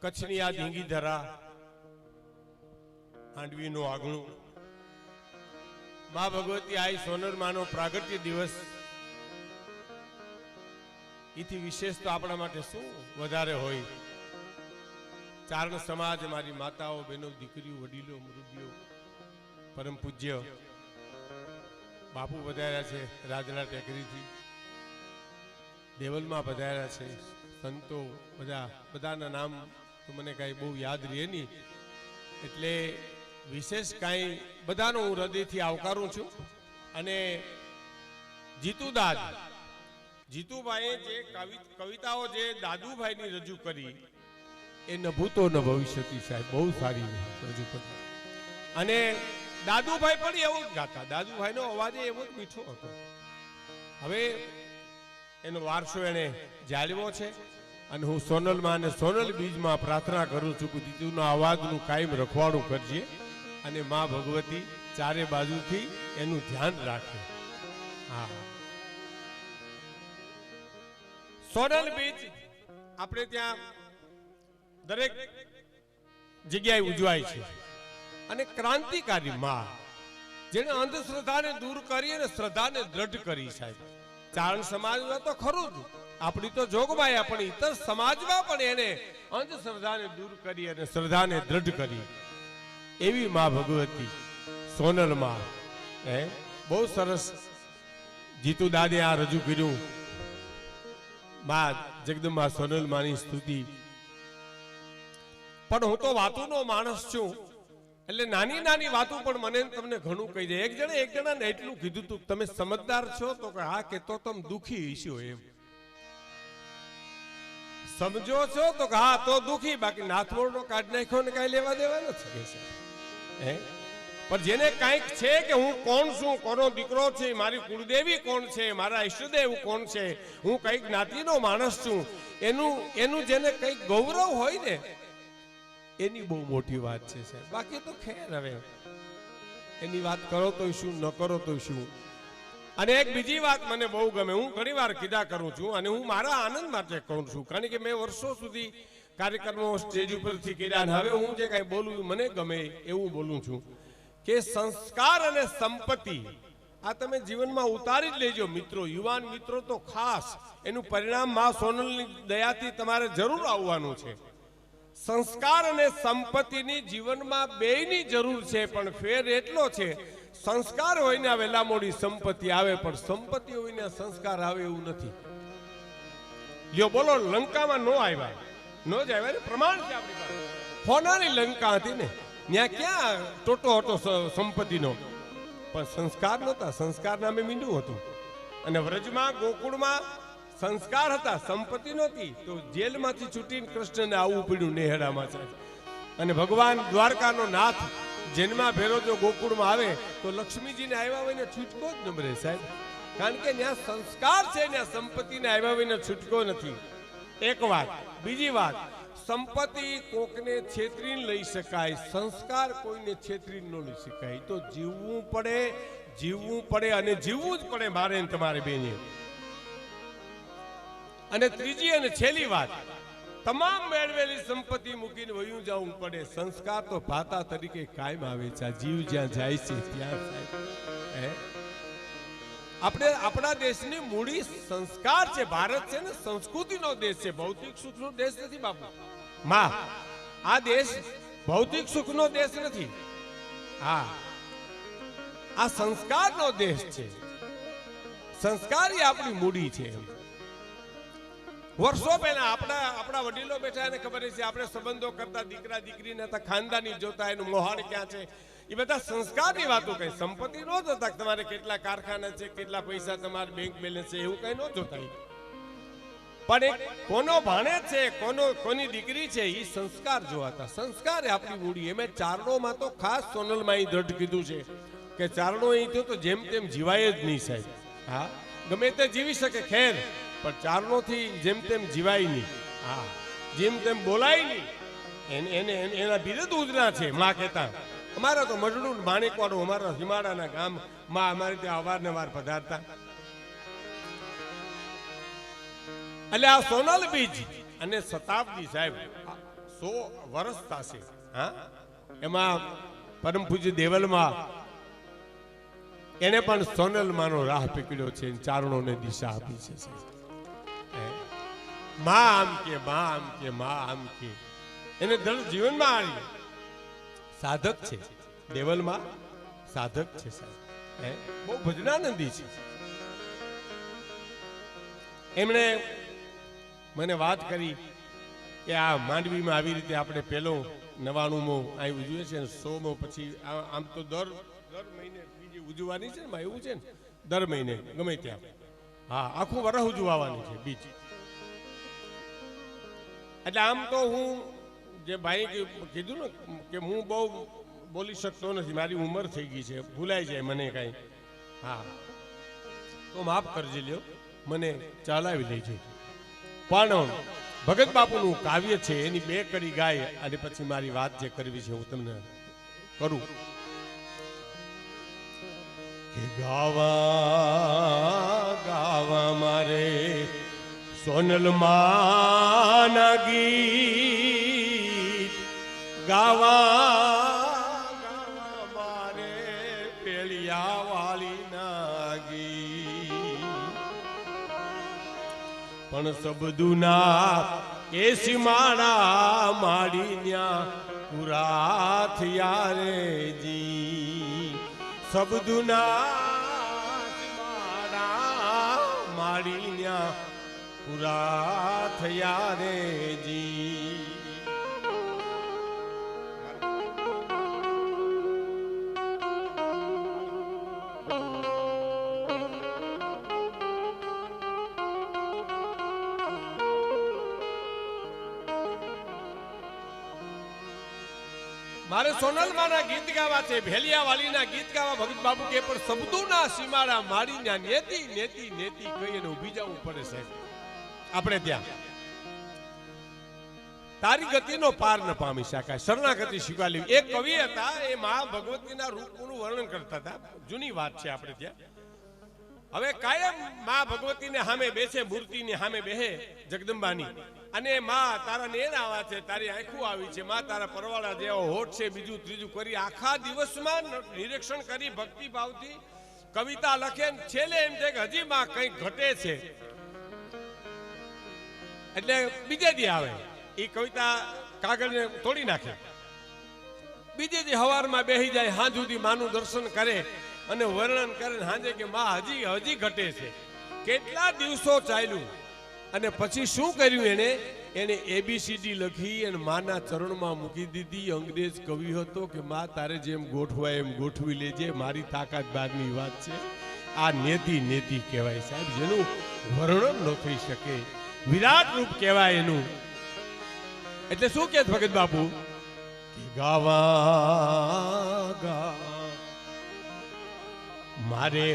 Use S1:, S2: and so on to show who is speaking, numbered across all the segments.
S1: કચ્છની આ ધીંગી ધરા, હાંડવીનું આગણું, મા ભગવતી આઈ સોનરમાનો પ્રાગટ્ય દિવસ, એથી વિશેષ તો આપણા માટે શું વધારે હોય. ચારણ સમાજ, મારી માતાઓ, બહેનો, દીકરીઓ, વડીલો, મૃદીઓ, પરમ પૂજ્ય બાપુ પધાર્યા છે રાજના ટેકરીથી, દેવલમાં પધાર્યા છે સંતો, બધાના નામ તો મને કાંઈ બહુ યાદ રહે નહીં, એટલે વિશેષ કાંઈ બધાનો હું હૃદયથી આવકારું છું. અને જીતુભાઈએ જે કવિતાઓ જે દાદુભાઈની રજૂ કરી એ ન ભૂતો ન ભવિષ્યથી સાહેબ બહુ સારી રજૂ કરી. અને દાદુભાઈ પણ એવું જ ગાતા, દાદુભાઈનો અવાજ એવો જ મીઠો હતો. હવે એનો વારસો એને જાળવ્યો છે અને હું સોનલમાં અને સોનલ બીજમાં પ્રાર્થના કરું છું કે દીતુના અવાજનું કાયમ રખવાડું કરજે અને મા ભગવતી ચારે બાજુથી એનું ધ્યાન રાખે. હા, સોનલ બીજ આપણે ત્યાં દરેક જગ્યાએ ઉજવાય છે અને ક્રાંતિકારી માં જેને અંધશ્રદ્ધાને દૂર કરી અને શ્રદ્ધાને દ્રઢ કરી. સાહેબ ચારણ સમાજમાં તો ખરું જ, આપણી તો જોગમાયા, પણ ઇતર સમાજમાં પણ એને અંધશ્રદ્ધાને દૂર કરી અને શ્રદ્ધાને દ્રઢ કરી એવી માં ભગવતી સોનલ માં. બહુ સરસ જીતુ દાદે આ રજૂ કર્યું, માં જગદંબા સોનલ માની સ્તુતિ. પણ હું તો વાતોનો માણસ છું, એટલે નાની નાની વાતો પણ મને તમને ઘણું કહી દે. એક જણાને એટલું કીધું તું, તમે સમજદાર છો? તો કે હા. કે તો તમે દુખી છો એમ સમજો છો? તો કે હા તો દુખી, બાકી નાથમોડનો કાઢ નાખ્યો ને કઈ લેવા દેવા નથી. પણ જેને કાંઈક છે કે હું કોણ છું, કોનો દીકરો છે, મારી કુળદેવી કોણ છે, મારા ઈષ્ટદેવ કોણ છે, હું કઈક જ્ઞાતિનો માણસ છું, એનું જેને કઈક ગૌરવ હોય ને એની બહુ મોટી વાત છે સાહેબ. બાકી તો ખેર, હવે એની વાત કરો તો શું, ન કરો તો શું. અને એક બીજી વાત મને બહુ ગમે, હું ઘણી વાર કીધા કરું છું અને હું મારા આનંદ માટે કહું છું, કારણ કે મેં વર્ષો સુધી કાર્યક્રમો સ્ટેજ ઉપરથી કર્યા અને હવે હું જે કાંઈ બોલું મને ગમે એવું બોલું છું કે સંસ્કાર અને સંપત્તિ આ તમે જીવનમાં ઉતારી જ લેજો મિત્રો. યુવાન મિત્રો તો ખાસ, એનું પરિણામ માં સોનલની દયાથી તમારે જરૂર આવવાનું છે. સંસ્કાર અને સંપત્તિની જીવનમાં બેયની જરૂર છે, પણ ફેર એટલો છે, સંસ્કાર હોય ને વેલા મોડી સંપત્તિ આવે, પણ સંપત્તિ હોય ને સંસ્કાર આવે એવું નથી. લ્યો બોલો, લંકામાં નો આવ્યા, નો જ આવ્યા ને પ્રમાણ છે આપણી પાસે. ફોનાની લંકા હતી ને, ત્યાં ક્યાં ટોટો હતો સંપત્તિનો, પણ સંસ્કાર નહોતા. સંસ્કાર નામે મીંડું હતું. અને વ્રજમાં ગોકુળમાં સંસ્કાર હતા, સંપત્તિ નહોતી. તો જેલમાંથી છૂટીને કૃષ્ણને આવવું પડ્યું નેહડામાં સાહેબ. અને ભગવાન દ્વારકાનો નાથ જેનમાં ભેરો જો ગોકુળમાં આવે તો લક્ષ્મીજીને આવ્યા હોય ને છૂટકો જ ન મળે સાહેબ, કારણ કે ત્યાં સંસ્કાર છે, ત્યાં સંપત્તિને આવ્યા હોય ને છૂટકો નથી. એક વાત. બીજી વાત, સંપત્તિ કોકને છેતરીને લઈ શકાય, સંસ્કાર કોઈને છેતરીને ન લઈ શકાય. તો જીવવું પડે અને જીવવું જ પડે મારે ને તમારે બેને. અને ત્રીજી અને છેલ્લી વાત, તમામ મેળવેલી સંપત્તિ મૂકીને વયું જવું પડે. સંસ્કાર તો ભાતા તરીકે કાયમ આવે છે. જીવ જ્યાં જાય છે ત્યાં આપણે આપણા દેશની મૂડી સંસ્કાર છે. ભારત છે ને સંસ્કૃતિનો દેશ છે, ભૌતિક સુખનો દેશ નથી બાપુ. માં આ દેશ ભૌતિક સુખનો દેશ નથી. હા, આ સંસ્કારનો દેશ છે. સંસ્કાર એ આપણી મૂડી છે. વર્ષો પહેલા આપણા વડીલો બેઠા એને ખબર છે, આપણે સંબંધો કરતા, દીકરા દીકરીને હતા, ખાનદાની જોતા, એનું મોહાડ ક્યાં છે, એ બધા સંસ્કારની વાતો કહે. સંપત્તિ ન જોતા, તમારે કેટલા કારખાના છે, કેટલા પૈસા તમારે બેંક બેલેન્સ છે, એવું કઈ ન જોતા. પણ એક કોનો ભાણે છે, કોની દીકરી છે, એ સંસ્કાર જોવાતા. સંસ્કાર એ આપણી મૂડી. એમ ચારણોમાં તો ખાસ સોનલમાં દ્રઢ કીધું છે કે ચારણો અહીં થયો તો જેમ તેમ જીવાય જ નહીં સાહેબ. હા, ગમે તે જીવી શકે ખેર, પણ ચારણોથી જેમ તેમ જીવાય નહીં. હા, જેમ તેમ બોલાય નહીં. એના બિરદ ઉજના છે. માં કહેતા અમારા તો મજડું માણેકવાડું, અમારા હિમાડાના ગામ માં અમારે ત્યાં અવારનવાર પધારતા. એટલે આ સોનલ બીજ અને શતાબ્દી સાહેબ, 100 વર્ષ થશે. હા, એમાં પરમ પૂજ્ય દેવલમાં એને પણ સોનલમાનો રાહ પકડ્યો છે, ચારણોને દિશા આપી છે. માં આમ કે માં આમ કે માં આમ કે એને દર જીવનમાં આવી સાધક છે. દેવલમાં સાધક છે સાહેબ, બહુ ભજનાનંદી છે. એમણે મને વાત કરી કે આ માંડવીમાં આવી રીતે આપણે પેલો 99મો અહીં ઉજવે છે, 100મો પછી આમ તો દર મહિને બીજી ઉજવવાની છે ને, એવું છે ને, દર મહિને ગમે ત્યાં. હા, આખું વરસ ઉજવવાની છે બીજ. એટલે આમ તો હું જે ભાઈ કીધું ને કે હું બહુ બોલી શકતો નથી, મારી ઉંમર થઈ ગઈ છે, ભૂલાઈ જાય મને કાંઈ. હા, તો માફ કરજે લ્યો, મને ચાલાવી લેજો. પણ ભગત બાપુનું કાવ્ય છે એની 2 કડી ગાય અને પછી મારી વાત જે કરવી છે હું તમને કરું. કે ગાવા ગાવા મારે સોનલમાના ગીત, ગાવા ગાવા મારે પેલિયા વાલીના ગીત. પણ સબદુના કેસી માળા માડી ન્યા પૂરા થયા રે જી. સબદુના માળા માડી ન્યા પૂરા થયા રે જી. મારે સોનલમાના ગીત ગાવા છે, ભેલિયાવાલીના ગીત ગાવા. ભગત બાપુ કે પણ શબ્દોના સીમાડા મારી ન્યા નેતી નેતી નેતી કહીને ઊભી જવું પડે સાહેબ આપણે ત્યાં. તારી ગતિનો પાર ન પામી શકાય, શરણાગતિ સ્વીકારી. એક કવિ હતા, એ મા ભગવતીના રૂપનું વર્ણન કરતા હતા. જૂની વાત છે આપણે ત્યાં. હવે કાયમ મા ભગવતીને સામે બેસે, મૂર્તિની સામે બેહે જગદંબાની, અને માં તારા નેણ આવા છે, તારી આંખું આવી છે, માં તારા પરવાળા જેવો હોઠ છે, બીજું ત્રીજું કરી આખા દિવસમાં નિરીક્ષણ કરી ભક્તિ ભાવથી કવિતા લખે. છેલ્લે એમ છે કે હજી માં કંઈક ઘટે છે, એટલે બીજે દી આવે એ કવિતા કાગળને તોડી નાખે. બીજે દી હવારમાં બેસી જાય, હાંજ સુધી માનું દર્શન કરે અને વર્ણન કરે હાંજે કે માં હજી ઘટે છે. કેટલા દિવસો ચાલ્યું અને પછી શું કર્યું એને ABCD લખી અને માના ચરણમાં મૂકી દીધી. અંગ્રેજ કવિ હતો કે માં તારે જેમ ગોઠવાય એમ ગોઠવી લેજે, મારી તાકાત બહારની વાત છે. આ નેતિ નેતિ કહેવાય સાહેબ, જેનું વર્ણન ન થઈ શકે, વિરાટ રૂપ કહેવાય એનું. એટલે શું કે ભગત બાપુ કે ગાવા ગા મારે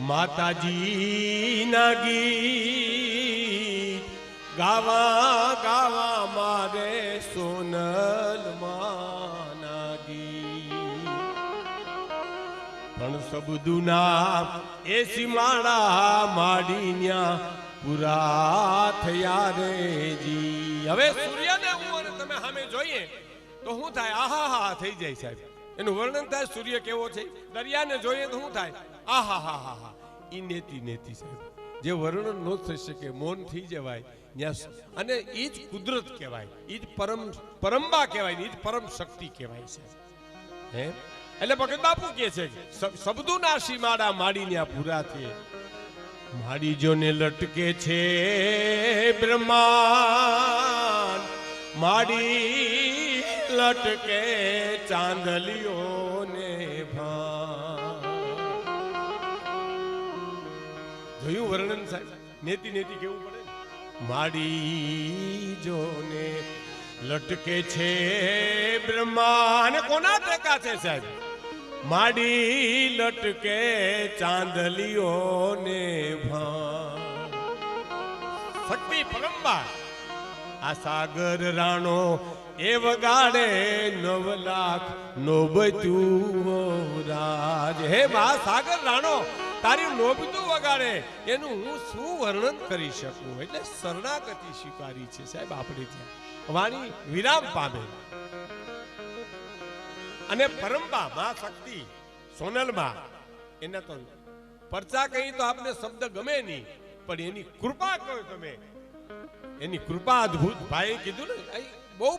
S1: માતાજી ના ગીત, ગાવા ગાવા મારે સોનલમાના ગીત. પણ સબદુના એ સીમાડા માડી ન્યા પૂરા થયા રે જી. હવે સૂર્યને હું અને તમે સામે જોઈએ તો શું થાય? આહા હા થઈ જાય સાહેબ, એનું વર્ણન થાય. સૂર્ય કેવો છે, દરિયાને જોઈએ તો શું થાય? આહા હા હા હા. ઈ નેતિ નેતિ સાહેબ, જે વર્ણન ન થઈ શકે, મૌન થઈ જવાય. અને એ જ કુદરત કહેવાય, એ જ પરંબા કહેવાય, એ જ પરમ શક્તિ કહેવાય છે. હે એટલે ભગત બાપુ કહે છે શબ્દોના સીમાડા માડી ન્યા પૂરા થયે. માડી જોને લટકે છે બ્રહ્માંડ, માડી લટકે ચાંદલિયોને ભાન. જોયું વર્ણન સાહેબ? નેતિ નેતિ કેવું પડે. માડી જોને લટકે છે બ્રહ્માંડ, કોના ટેકા છે સાહેબ? માડી લટકે ચાંદલિયોને ભાન. શક્તિ પરંબા આ સાગર રાણો એ વગાડે 9 લાખ નોબતું રાજ. હે મા સાગર રાણો તારી નોબતું વગાડે, એનું હું શું વર્ણન કરી શકું? એટલે શરણાગતિ સ્વીકારી છે સાહેબ આપણે ત્યાં. વાણી વિરામ પામે અને પરંબા માં શક્તિ સોનલમાં એના તો પરચા કહી તો આપને શબ્દ ગમે નહીં, પણ એની કૃપા કહો તમે, એની કૃપા અદ્ભુત. ભાઈ કીધું ને બહુ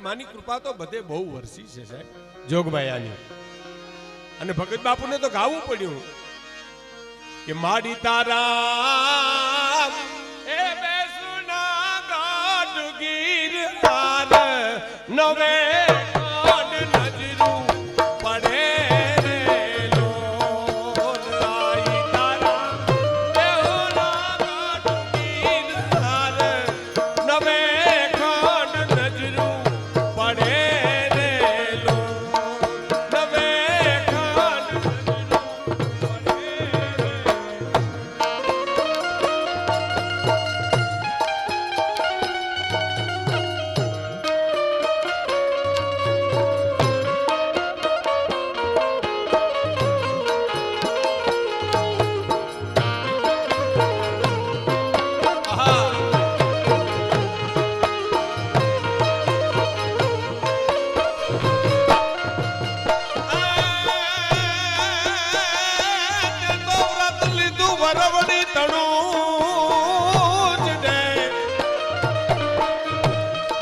S1: માની કૃપા તો બધે બહુ વરસી છે સાહેબ જોગભાઈ આની. અને ભગત બાપુને તો ગાવું પડ્યું કે માડી તારા એ બેસુના ગાઢ ગીર તાર નવે ગાઢ નજરું પડે રે લોલ. આઈ તારા બેહુના ગાઢ ગીર તાર નવે ગાઢ નજરું પડે રે લોલ. નવે ગાઢ નજરું પડે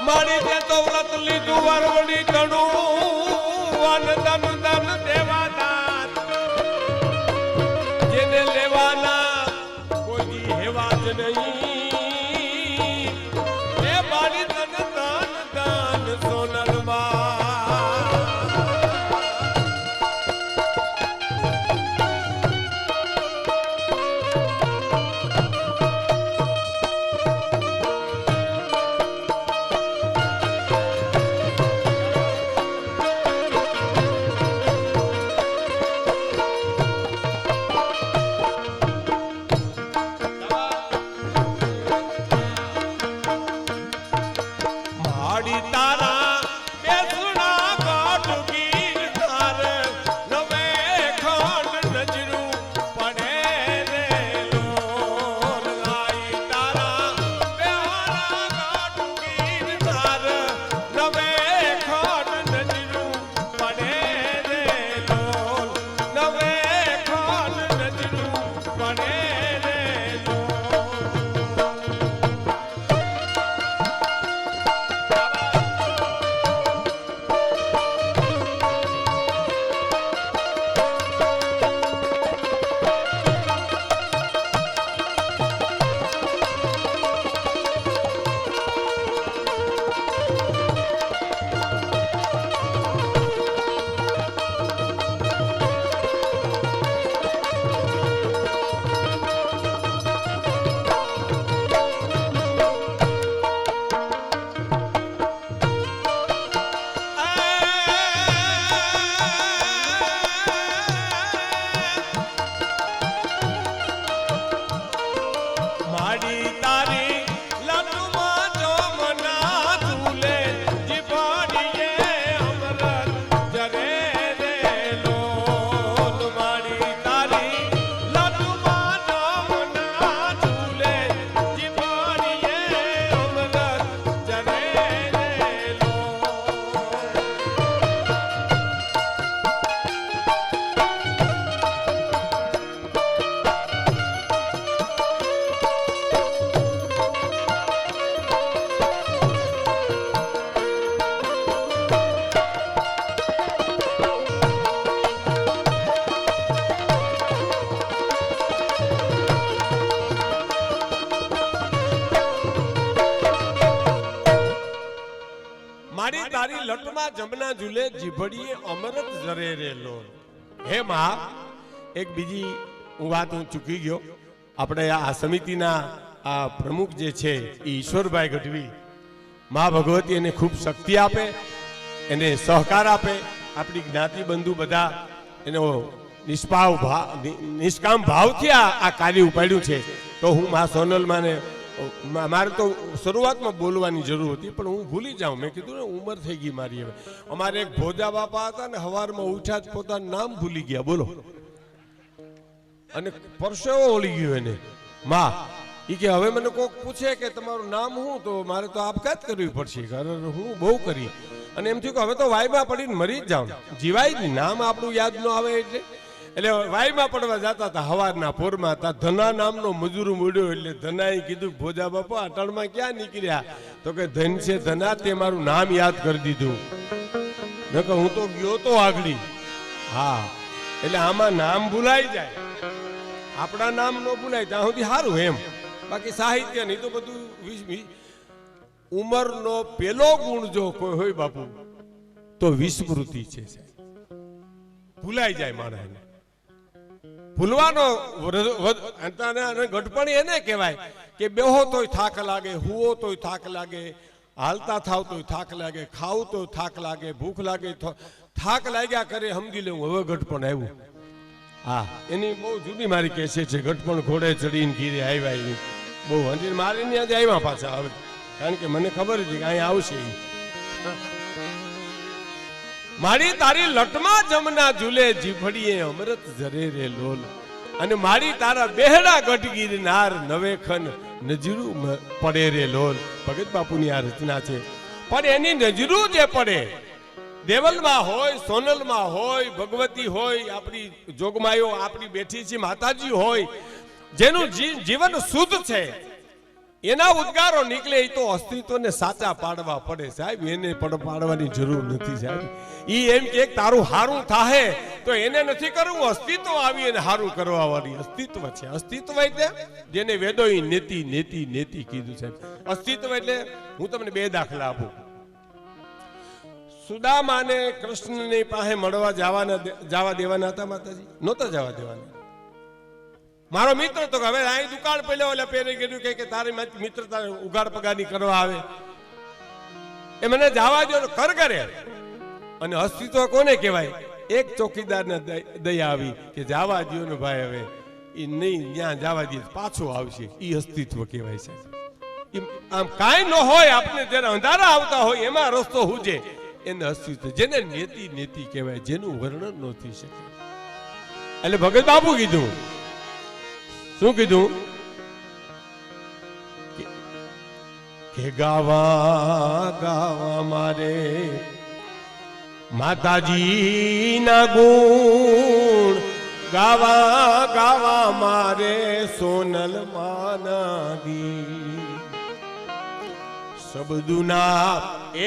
S1: મારી તે તો વ્રત લીધું વરવડી તણું વન દન દન દેવાદાર જેને લેવાના કોઈ હેવા જ નહીં એ મારી તન દાન દાન સોનલમાં. મારી તારી લટમાં જમના ઝૂલે જીભડીએ અમરત જરે રે લોલ. હે માં, એક બીજી વાત હું ચૂકી ગયો. આપણે આ સમિતિના આ પ્રમુખ જે છે એ ઈશ્વરભાઈ ગઢવી, માં ભગવતી એને ખૂબ શક્તિ આપે, એને સહકાર આપે. આપણી જ્ઞાતિ બંધુ બધા એનો નિષ્કામ ભાવથી આ કાર્ય ઉપાડ્યું છે. તો હું માં સોનલમાને મારે તો શરૂઆતમાં બોલવાની જરૂર હતી, પણ હું ભૂલી જાઉં. મેં કીધું ને ઉંમર થઈ ગઈ મારી હવે. અમારે એક ભોજા બાપા હતા ને, હવારમાં ઉઠ્યા જ પોતાનું નામ ભૂલી ગયા, બોલો, અને પરસેવો ઓળી ગયો એને. માં ઈ કે હવે મને કોક પૂછે કે તમારું નામ શું, તો મારે તો આપઘાત કરવી પડશે. હું બહુ કરી અને એમ થયું કે હવે તો વાયમાં પડીને મરી જ જાઉં, જીવાય જ નહીં, નામ આપણું યાદ ન આવે એટલે વાયમાં પડવા જતા હતા. હવારના પોરમાં હતા, ધના નામનો મજૂર મળ્યો એટલે ધનાએ કીધું ભોજા બાપા અટણમાં ક્યાં નીકળ્યા? તો કે ધન છે ધના, તે મારું નામ યાદ કરી દીધું, નકર હું તો ગયો તો આગળી. હા, એટલે આમાં નામ ભૂલાઈ જાય, આપણા નામ ન ભૂલાય ત્યાં સુધી સારું એમ. બાકી સાહિત્ય નહીં તો બધું ઉંમરનો પેલો ગુણ જો કોઈ હોય બાપુ તો વિસ્મૃતિ છે. ભૂલાઈ જાય માણસને. ભૂલવાનો ઘટપણ એને કહેવાય કે બેહો તોય થાક લાગે, હુવો તોય થાક લાગે, હાલતા થાવ તોય થાક લાગે, ખાવ તો થાક લાગે, ભૂખ લાગે થાક લાગ્યા કરે, સમજી લેવું હવે ઘટપણ આવ્યું. હા, એની બહુ જુદી મારી કેસે છે. ઘટપણ ઘોડે ચડીને ઘીરે આવ્યા, બહુ હજી મારી ત્યાં જ આવ્યા પાછા હવે, કારણ કે મને ખબર હતી કે અહીંયા આવશે. મારી તારી લટમાં જમના ઝૂલે, જીભડીએ અમૃત જરે રે લોલ, અને મારી તારા બેહડા ગઢ ગિરનાર, નવે ખન નજરું પડે રે લોલ. ભગત બાપુની આ રચના છે. પણ એની નજરું જે પડે, દેવલમાં હોય, સોનલમાં હોય, ભગવતી હોય, આપણી જોગમાયો આપણી બેઠી છે માતાજી હોય, જેનું જીવન શુદ્ધ છે, એના ઉદ્ગારો નીકળે એ તો અસ્તિત્વને સાચા પાડવા પડે સાહેબ, એને પાડવાની જરૂર નથી સાહેબ. ઈ એમ કે તારું હારું થાહે તો એને નથી કરવું, અસ્તિત્વ આવી એને હારું કરવા વાળી અસ્તિત્વ છે. અસ્તિત્વ એટલે જેને વેદોએ નેતિ નેતિ નેતિ કીધું સાહેબ. અસ્તિત્વ એટલે હું તમને બે દાખલા આપું. સુદામાને કૃષ્ણની પાસે મળવા જવા દેવાના હતા માતાજી, નહોતા જવા દેવાના. મારો મિત્ર તો હવે અહીં દુકાળ પેલો એટલે પેરે કીધું કે તારી મિત્ર તારે ઉગાડ પગારની કરવા આવે, એ મને જવા દો કર કરે. અને અસ્તિત્વ કોને કહેવાય? એક ચોકીદારને દયા આવી કે જવા દો ને ભાઈ, હવે એ નહીં ત્યાં જવા દે પાછો આવશે, એ અસ્તિત્વ કહેવાય છે. આમ કાંઈ ન હોય, આપણે જ્યારે અંધારા આવતા હોય એમાં રસ્તો હુજે, એને અસ્તિત્વ, જેને નેતિ નેતિ કહેવાય, જેનું વર્ણન ન થઈ શકે. એટલે ભગત બાપુ કીધું, શું કીધું કે ગાવા ગાવા મારે માતાજી ના ગુણ, ગાવા ગાવા મારે સોનલ માનાદી, શબ્દુના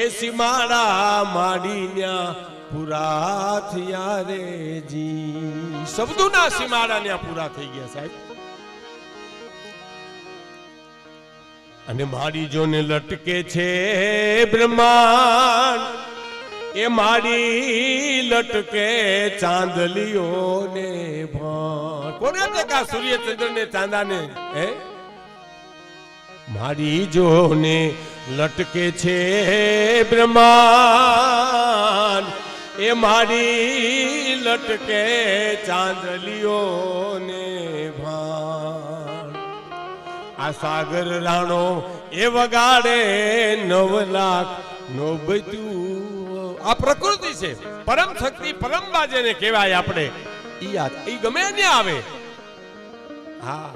S1: એ સીમાડા માડીન્યા પૂરા થયા રે જી. શબ્દુના સીમાડા ત્યાં પૂરા થઈ ગયા સાહેબ. અને મારી જોને લટકે છે બ્રહ્માંડ, એ મારી લટકે ચાંદલીઓને ભાણ. કોને દેખા સૂર્ય ચંદ્ર ને ચાંદાને? હે, મારી જોને લટકે છે બ્રહ્માંડ, એ મારી લટકે ચાંદલીઓને ભાણ. આ સાગર રાણો એ વગાડે 9 લાખ નો બચ્યું. આ પ્રકૃતિ છે, પરમ શક્તિ, પરમબા જેને કહેવાય આપણે, ઈ ગમે ને આવે. હા,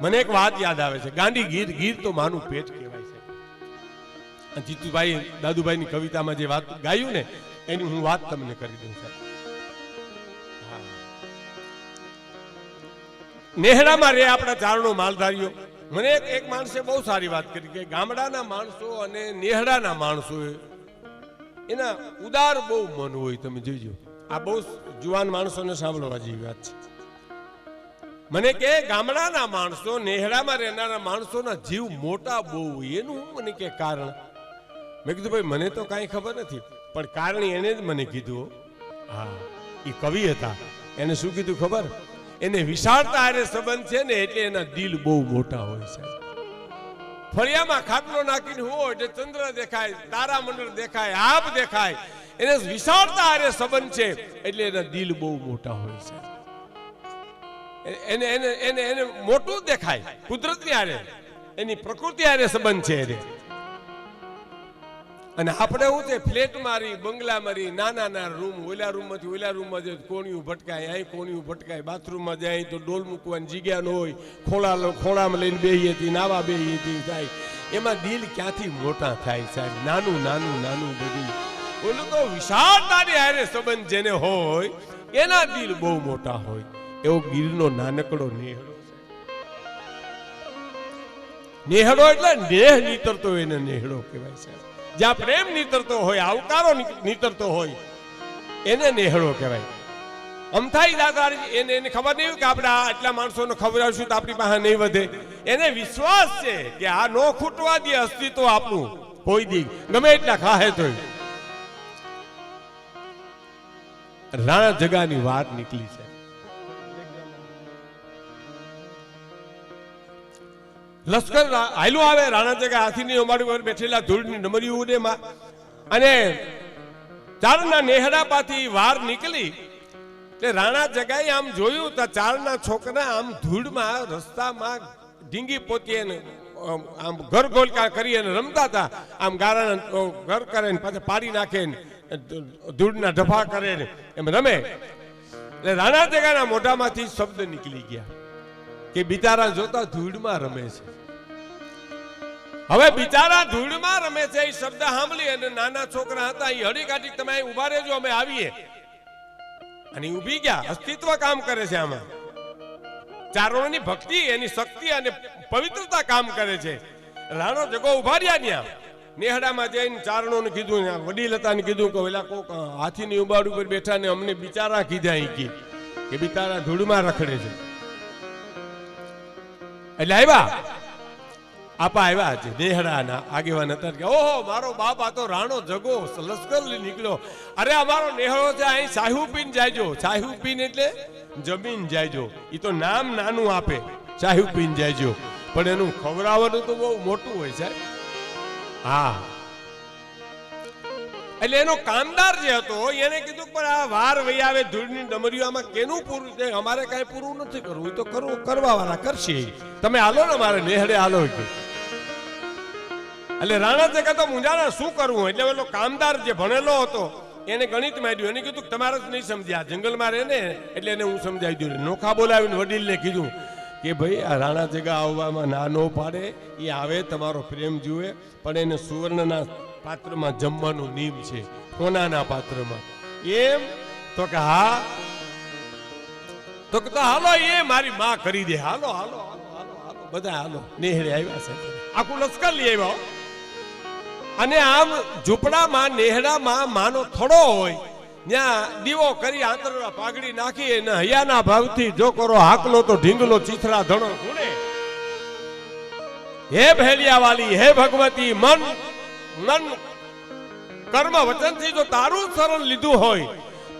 S1: મને એક વાત યાદ આવે છે. ગાંડી ગીર, ગીર તો માનું પેટ કહેવાય છે. જીતુભાઈ દાદુભાઈની કવિતામાં જે વાત ગાયું ને, એની હું વાત તમને કરી દઉં છું. નેહડામાં રે આપણા ચારણો માલધારીઓ. મને એક માણસે બહુ સારી વાત કરી કે ગામડાના માણસો અને નેહડાના માણસો એના ઉદાર બહુ મન હોય. તમે જોઈજો, આ બહુ જુવાન માણસોને સાંભળવા જેવી વાત છે. મને કે ગામડાના માણસો, નેહડામાં રહેનારા માણસોના જીવ મોટા બહુ હોય. એનું મને કે કારણ? મેં કીધું ભાઈ મને તો કાંઈ ખબર નથી, પણ કારણ એને જ મને કીધું. હા, એ કવિ હતા. એને શું કીધું ખબર? એને વિશાળતા હારે સંબંધ છે ને, એટલે એના દિલ બહુ મોટા હોય છે. ફળિયામાં ખાટલો નાખીને હોય એટલે ચંદ્ર દેખાય, તારામંડળ દેખાય, આપ દેખાય. એને વિશાળતા હારે સંબંધ છે એટલે એના દિલ બહુ મોટા હોય છે. એને એને એને એને મોટું દેખાય, કુદરતની હારે, એની પ્રકૃતિ હારે સંબંધ છે એને. અને આપણે શું છે ફ્લેટ મારી બંગલા મારી નાના નાના રૂમ, ઓલા રૂમમાંથી ઓલા રૂમમાં જાય કોણિયું ભટકાય, અહીં કોણિયું ભટકાય, બાથરૂમમાં જાય તો ડોલ મૂકવાની જગ્યા ન હોય, ખોળામાં લઈને બેહીએ હતી, નાવા બેહીએ હતી થાય, એમાં દિલ ક્યાંથી મોટા થાય સાહેબ? નાનું નાનું નાનું બધું. ઓલું તો વિશાળતાની હારે સંબંધ જેને હોય એના દિલ બહુ મોટા હોય. એવો ગીરનો નાનકડો નેહડો. નેહડો એટલે નેહ નીતરતો એને નેહડો કહેવાય છે. જ્યાં પ્રેમ નીતરતો હોય, આવકારો નીતરતો હોય એને નેહડો કહેવાય. અમથાઈ દાદા એને ખબર નહીં કે આપણે આટલા માણસોને ખવડાવશું તો આપણી પાસે નહીં વધે. એને વિશ્વાસ છે કે આ નો ખૂટવા દે અસ્તિત્વ આપણું કોઈ દી, ગમે એટલા ખાહે તોય. રાણા જગાની વાત નીકળી છે. લશ્કર હાલ્યું આવે, રાણા જગા હાથીની અમારી ઉપર બેઠેલા ધૂળની ડમરીઓ માં, અને ચારના નેહડા પાથી વાર નીકળી એટલે રાણા જગાએ આમ જોયું તો ચારના છોકરા આમ ધૂળમાં રસ્તામાં ઢીંગી પોતીએ આમ ઘર ગોલકા કરી અને રમતા હતા. આમ ગારાના ઘર કરે ને પાછા પાડી નાખે ને ધૂળના ઢફા કરે ને એમ રમે. એટલે રાણા જગાના મોઢામાંથી શબ્દ નીકળી ગયા કે બિચારા જોતા ધૂળમાં રમે છે. હવે બિચારા ધૂળમાં રમે છે એ શબ્દ સાંભળી અને નાના છોકરા હતા એ હળી કાઢી તમે અહીં ઉભા રહેજો, અમે આવીએ. અને ઊભી ગયા. અસ્તિત્વ કામ કરે છે આમાં. ચારણોની ભક્તિ, એની શક્તિ અને પવિત્રતા કામ કરે છે. રાણો જગો ઉભા રહ્યા ત્યાં નેહડામાં જઈને ચારણોને કીધું, વડીલ હતાને કીધું કે ઓલા કોક હાથીની ઉંબાડ ઉપર બેઠા ને અમને બિચારા કીધા કે બિચારા ધૂળમાં રખડે છે. એટલે આવ્યા છે નેહડાના આગેવાન હતા કે ઓહો મારો બાપ આ તો રાણો જગો લશ્કર નીકળ્યો. અરે અમારો નેહડો છે અહીં સાહુ પીને જાયજો. સાહુ પીન એટલે જમીન જાયજો. એ તો નામ નાનું આપે, સાહુ પીને જાયજો, પણ એનું ખવડાવવાનું તો બહુ મોટું હોય છે. હા, એટલે એનો કામદાર જે હતો એને કીધું પણ આ વાર વહી આવે ધૂળની ડમરીઓ, આમાં કેનું પૂરું છે? અમારે કઈ પૂરું નથી કરવું, એ તો કરવા વાળા કરશે. તમે હાલો ને મારે નેહડે હાલો. એટલે રાણા જગા તો મુંજાણા શું કરવું. એટલે પેલો કામદાર જે ભણેલો હતો એને ગણિત માંડ્યું. એને કીધું તમારે જ નહીં સમજ્યા, જંગલમાં રહે ને એટલે એને હું સમજાવી દઉં. નોખા બોલાવીને વડીલને કીધું કે ભાઈ આ રાણા જગા આવવામાં ના નો પાડે, એ આવે તમારો પ્રેમ જુએ, પણ એને સુવર્ણના પાત્રમાં જમવાનું નિયમ છે, સોનાના પાત્રમાં. એમ તો કે હા, તો કે હાલો એ મારી માં કરી દે. હાલો હાલો હાલો હાલો હાલો બધા હાલો. નેહડે આવ્યા છે, આખું લશ્કર લઈ આવ્યા. અને આમ ઝૂંપડામાં નેહડામાં માનો થોડો હોય ત્યાં દીવો કરી આંતરડા પાઘડી નાખી અને હૈયાના ભાવથી જો કરો હાકલો તો ઢીંગલો ચીથરા ધણો ગુણે. હે ભેલિયા વાલી, હે ભગવતી, મન કર્મ વચનથી જો તારું શરણ લીધું હોય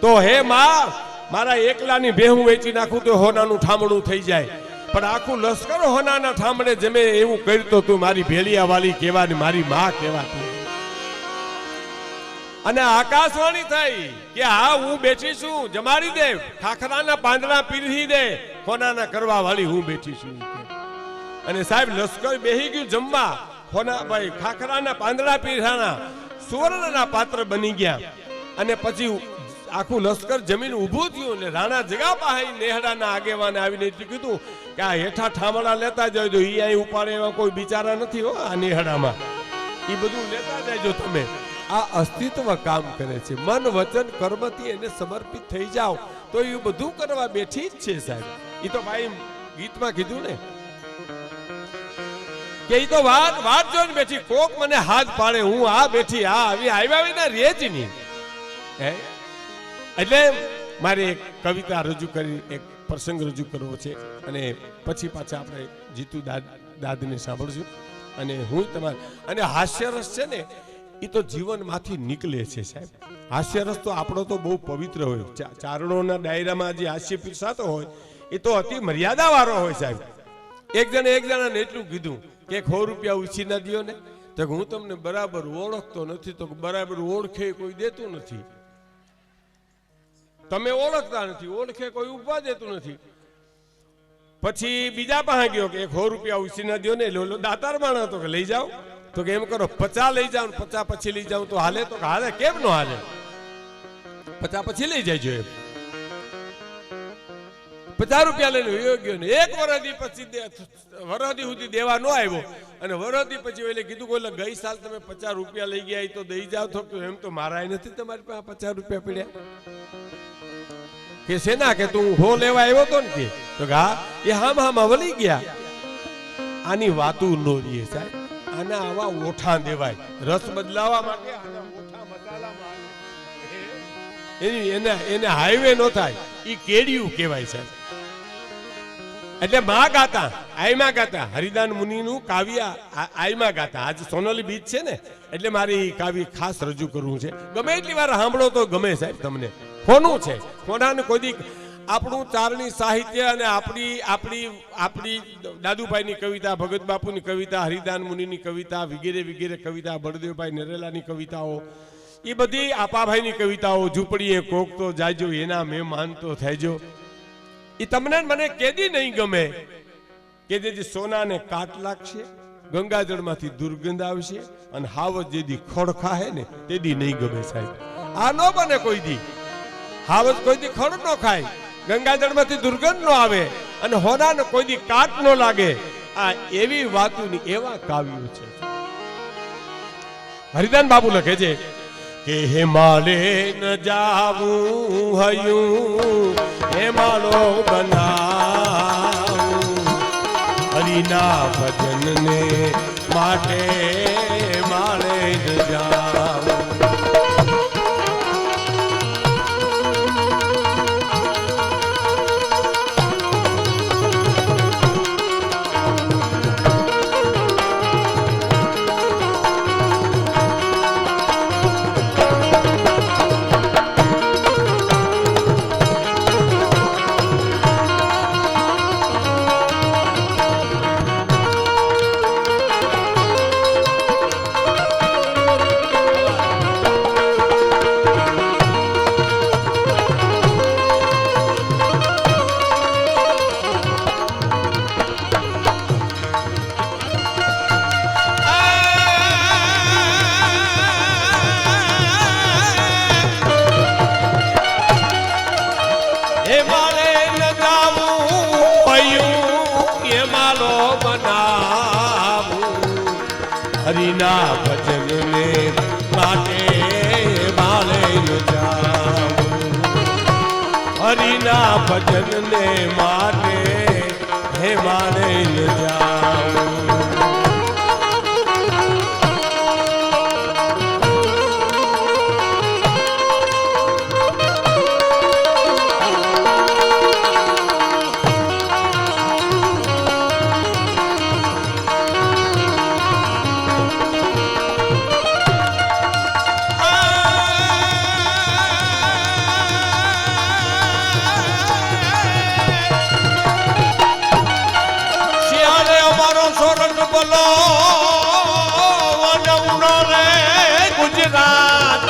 S1: તો હે માં મારા એકલાની ભેહું વેચી નાખું તો હોનાનું ઠામણું થઈ જાય, પણ આખું લશ્કર હોનાના ઠામણે જમે એવું કરતો તું મારી ભેલિયા વાલી કહેવાની, મારી માં કહેવાતી. અને આકાશવાણી થઈ કે હા હું બેઠી છું, જમાડી દે, ખાખરાના પાંદડા પીરહી દે, હોનાના કરવા વાળી હું બેઠી છું. અને સાહેબ લશ્કર બેહી ગયું જમવા. હોના ભાઈ ખાખરાના પાંદડા પીરહાના સુવર્ણના પાત્ર બની ગયા. અને પછી આખું લશ્કર જમીન ઊભું થયું. એટલે રાણા જગા પાસે નેહડાના આગેવાને આવીને કીધું કે આ હેઠા ઠામડા લેતા જજો, ઈ અહીં ઉપાડે એવા કોઈ બિચારા નથી હો આ નેહડામાં, એ બધું લેતા જજો તમે. આ અસ્તિત્વ કામ કરે છે. મન વચન કર્મથી એને સમર્પિત થઈ જાઓ તો એ બધું કરવા બેઠી જ છે સાહેબ. એ તો ભાઈ ગીતમાં કીધું ને કે એ તો વાત જોઈને બેઠી. કોક મને હાથ પાડે, હું આ બેઠી, આ આવી આવ્યા વિના રે જ નહીં. એટલે મારે એક કવિતા રજૂ કરી, એક પ્રસંગ રજૂ કરવો છે અને પછી પાછા આપણે જીતુ દાદને સાંભળશું. અને હું તમારે અને હાસ્યરસ છે ને એ તો જીવનમાંથી નીકળે છે સાહેબ. હાસ્યરસ તો આપણો તો બહુ પવિત્ર હોય. ચારણોના ડાયરામાં જે હાસ્ય પીરસાતો હોય એ તો અતિ મર્યાદા વાળો હોય સાહેબ. એક જણાને એટલું કીધું કે 100 રૂપિયા ઉછી ના દો ને, તો હું તમને બરાબર ઓળખતો નથી. તો બરાબર ઓળખે કોઈ દેતું નથી, તમે ઓળખતા નથી, ઓળખે કોઈ ઉભા દેતું નથી. પછી બીજા પાસે ગયો કે 100 રૂપિયા ઉછી ના દો ને. દાતાર માણસ હતો કે લઈ જાઓ. તો કે એમ કરો 50 લઈ જાવ 50 પછી લઈ જાવ તો હાલે? તો હાલે, કેમ નો હાલે? 50 પછી લઈ જાય એમ. 50 રૂપિયા લઈને વયો ગયો ને એક વરદી પછી વરદી સુધી દેવા ન આવ્યો અને વરદી પછી એટલે કીધું કે ગઈ સાલ તમે 50 રૂપિયા લઈ ગયા તો દઈ જાવ તો એમ તો મારા નથી તમારી પાસે 50 રૂપિયા પડ્યા કે સેના કે તું હો લેવા આવ્યો તો ને તો હા એ હામાં વળી ગયા. આની વાતું નો રીએ સાહેબ, આના આવા ઓઠા દેવાય રસ બદલાવા માટે. આના ઓઠા મસાલામાં એને હાઈવે નો થાય ઈ કેડિયું કહેવાય સાહેબ. એટલે માં ગાતા આઈમાં ગાતા હરિદાન મુનિનું કાવ્ય આઈમાં ગાતા. આજ સોનાલી બીજ છે ને એટલે મારી કાવ્ય ખાસ રજૂ કરવું છે. ગમે એટલી વાર સાંભળો તો ગમે સાહેબ તમને. કોનું છે કોનાને કોઈ દી આપણું ચારણી સાહિત્ય અને આપણી દાદુભાઈની કવિતા, ભગત બાપુની કવિતા, હરિદાન મુનિની કવિતા વગેરે વગેરે કવિતા, બળદેવભાઈ નરેલાની કવિતાઓ, એ બધી આપાભાઈની કવિતાઓ, ઝૂંપડીએ કોક તો જાજો એના મેં માનતો થઈજો, એ તમને મને કેદી નહીં ગમે કે જેથી સોનાને કાટ લાગશે, ગંગાજળમાંથી દુર્ગંધ આવશે અને હાવજ જેદી ખડ ખાહે ને તેદી નહીં ગમે સાહેબ. આ નો બને કોઈ દી. હાવજ કોઈ દી ખડ નો ખાય, ગંગાજળમાંથી દુર્ગંધ નો આવે અને હોનાને કોઈ દી કાટ નો લાગે. આ એવી વાતોની એવા કાવ્યો છે. હરિદાન બાબુ લખે છે કે હિમાલે ન જાવું હયું હેમાલો બનાવું, હરિના ભજનને માટે માળે ન જાવું. હરિના ભજનને માટે માળે ન જાવું, હરિના ભજનને માટે હે માળે ન જાવું. બોલો વનવનો રે ગુજરાત,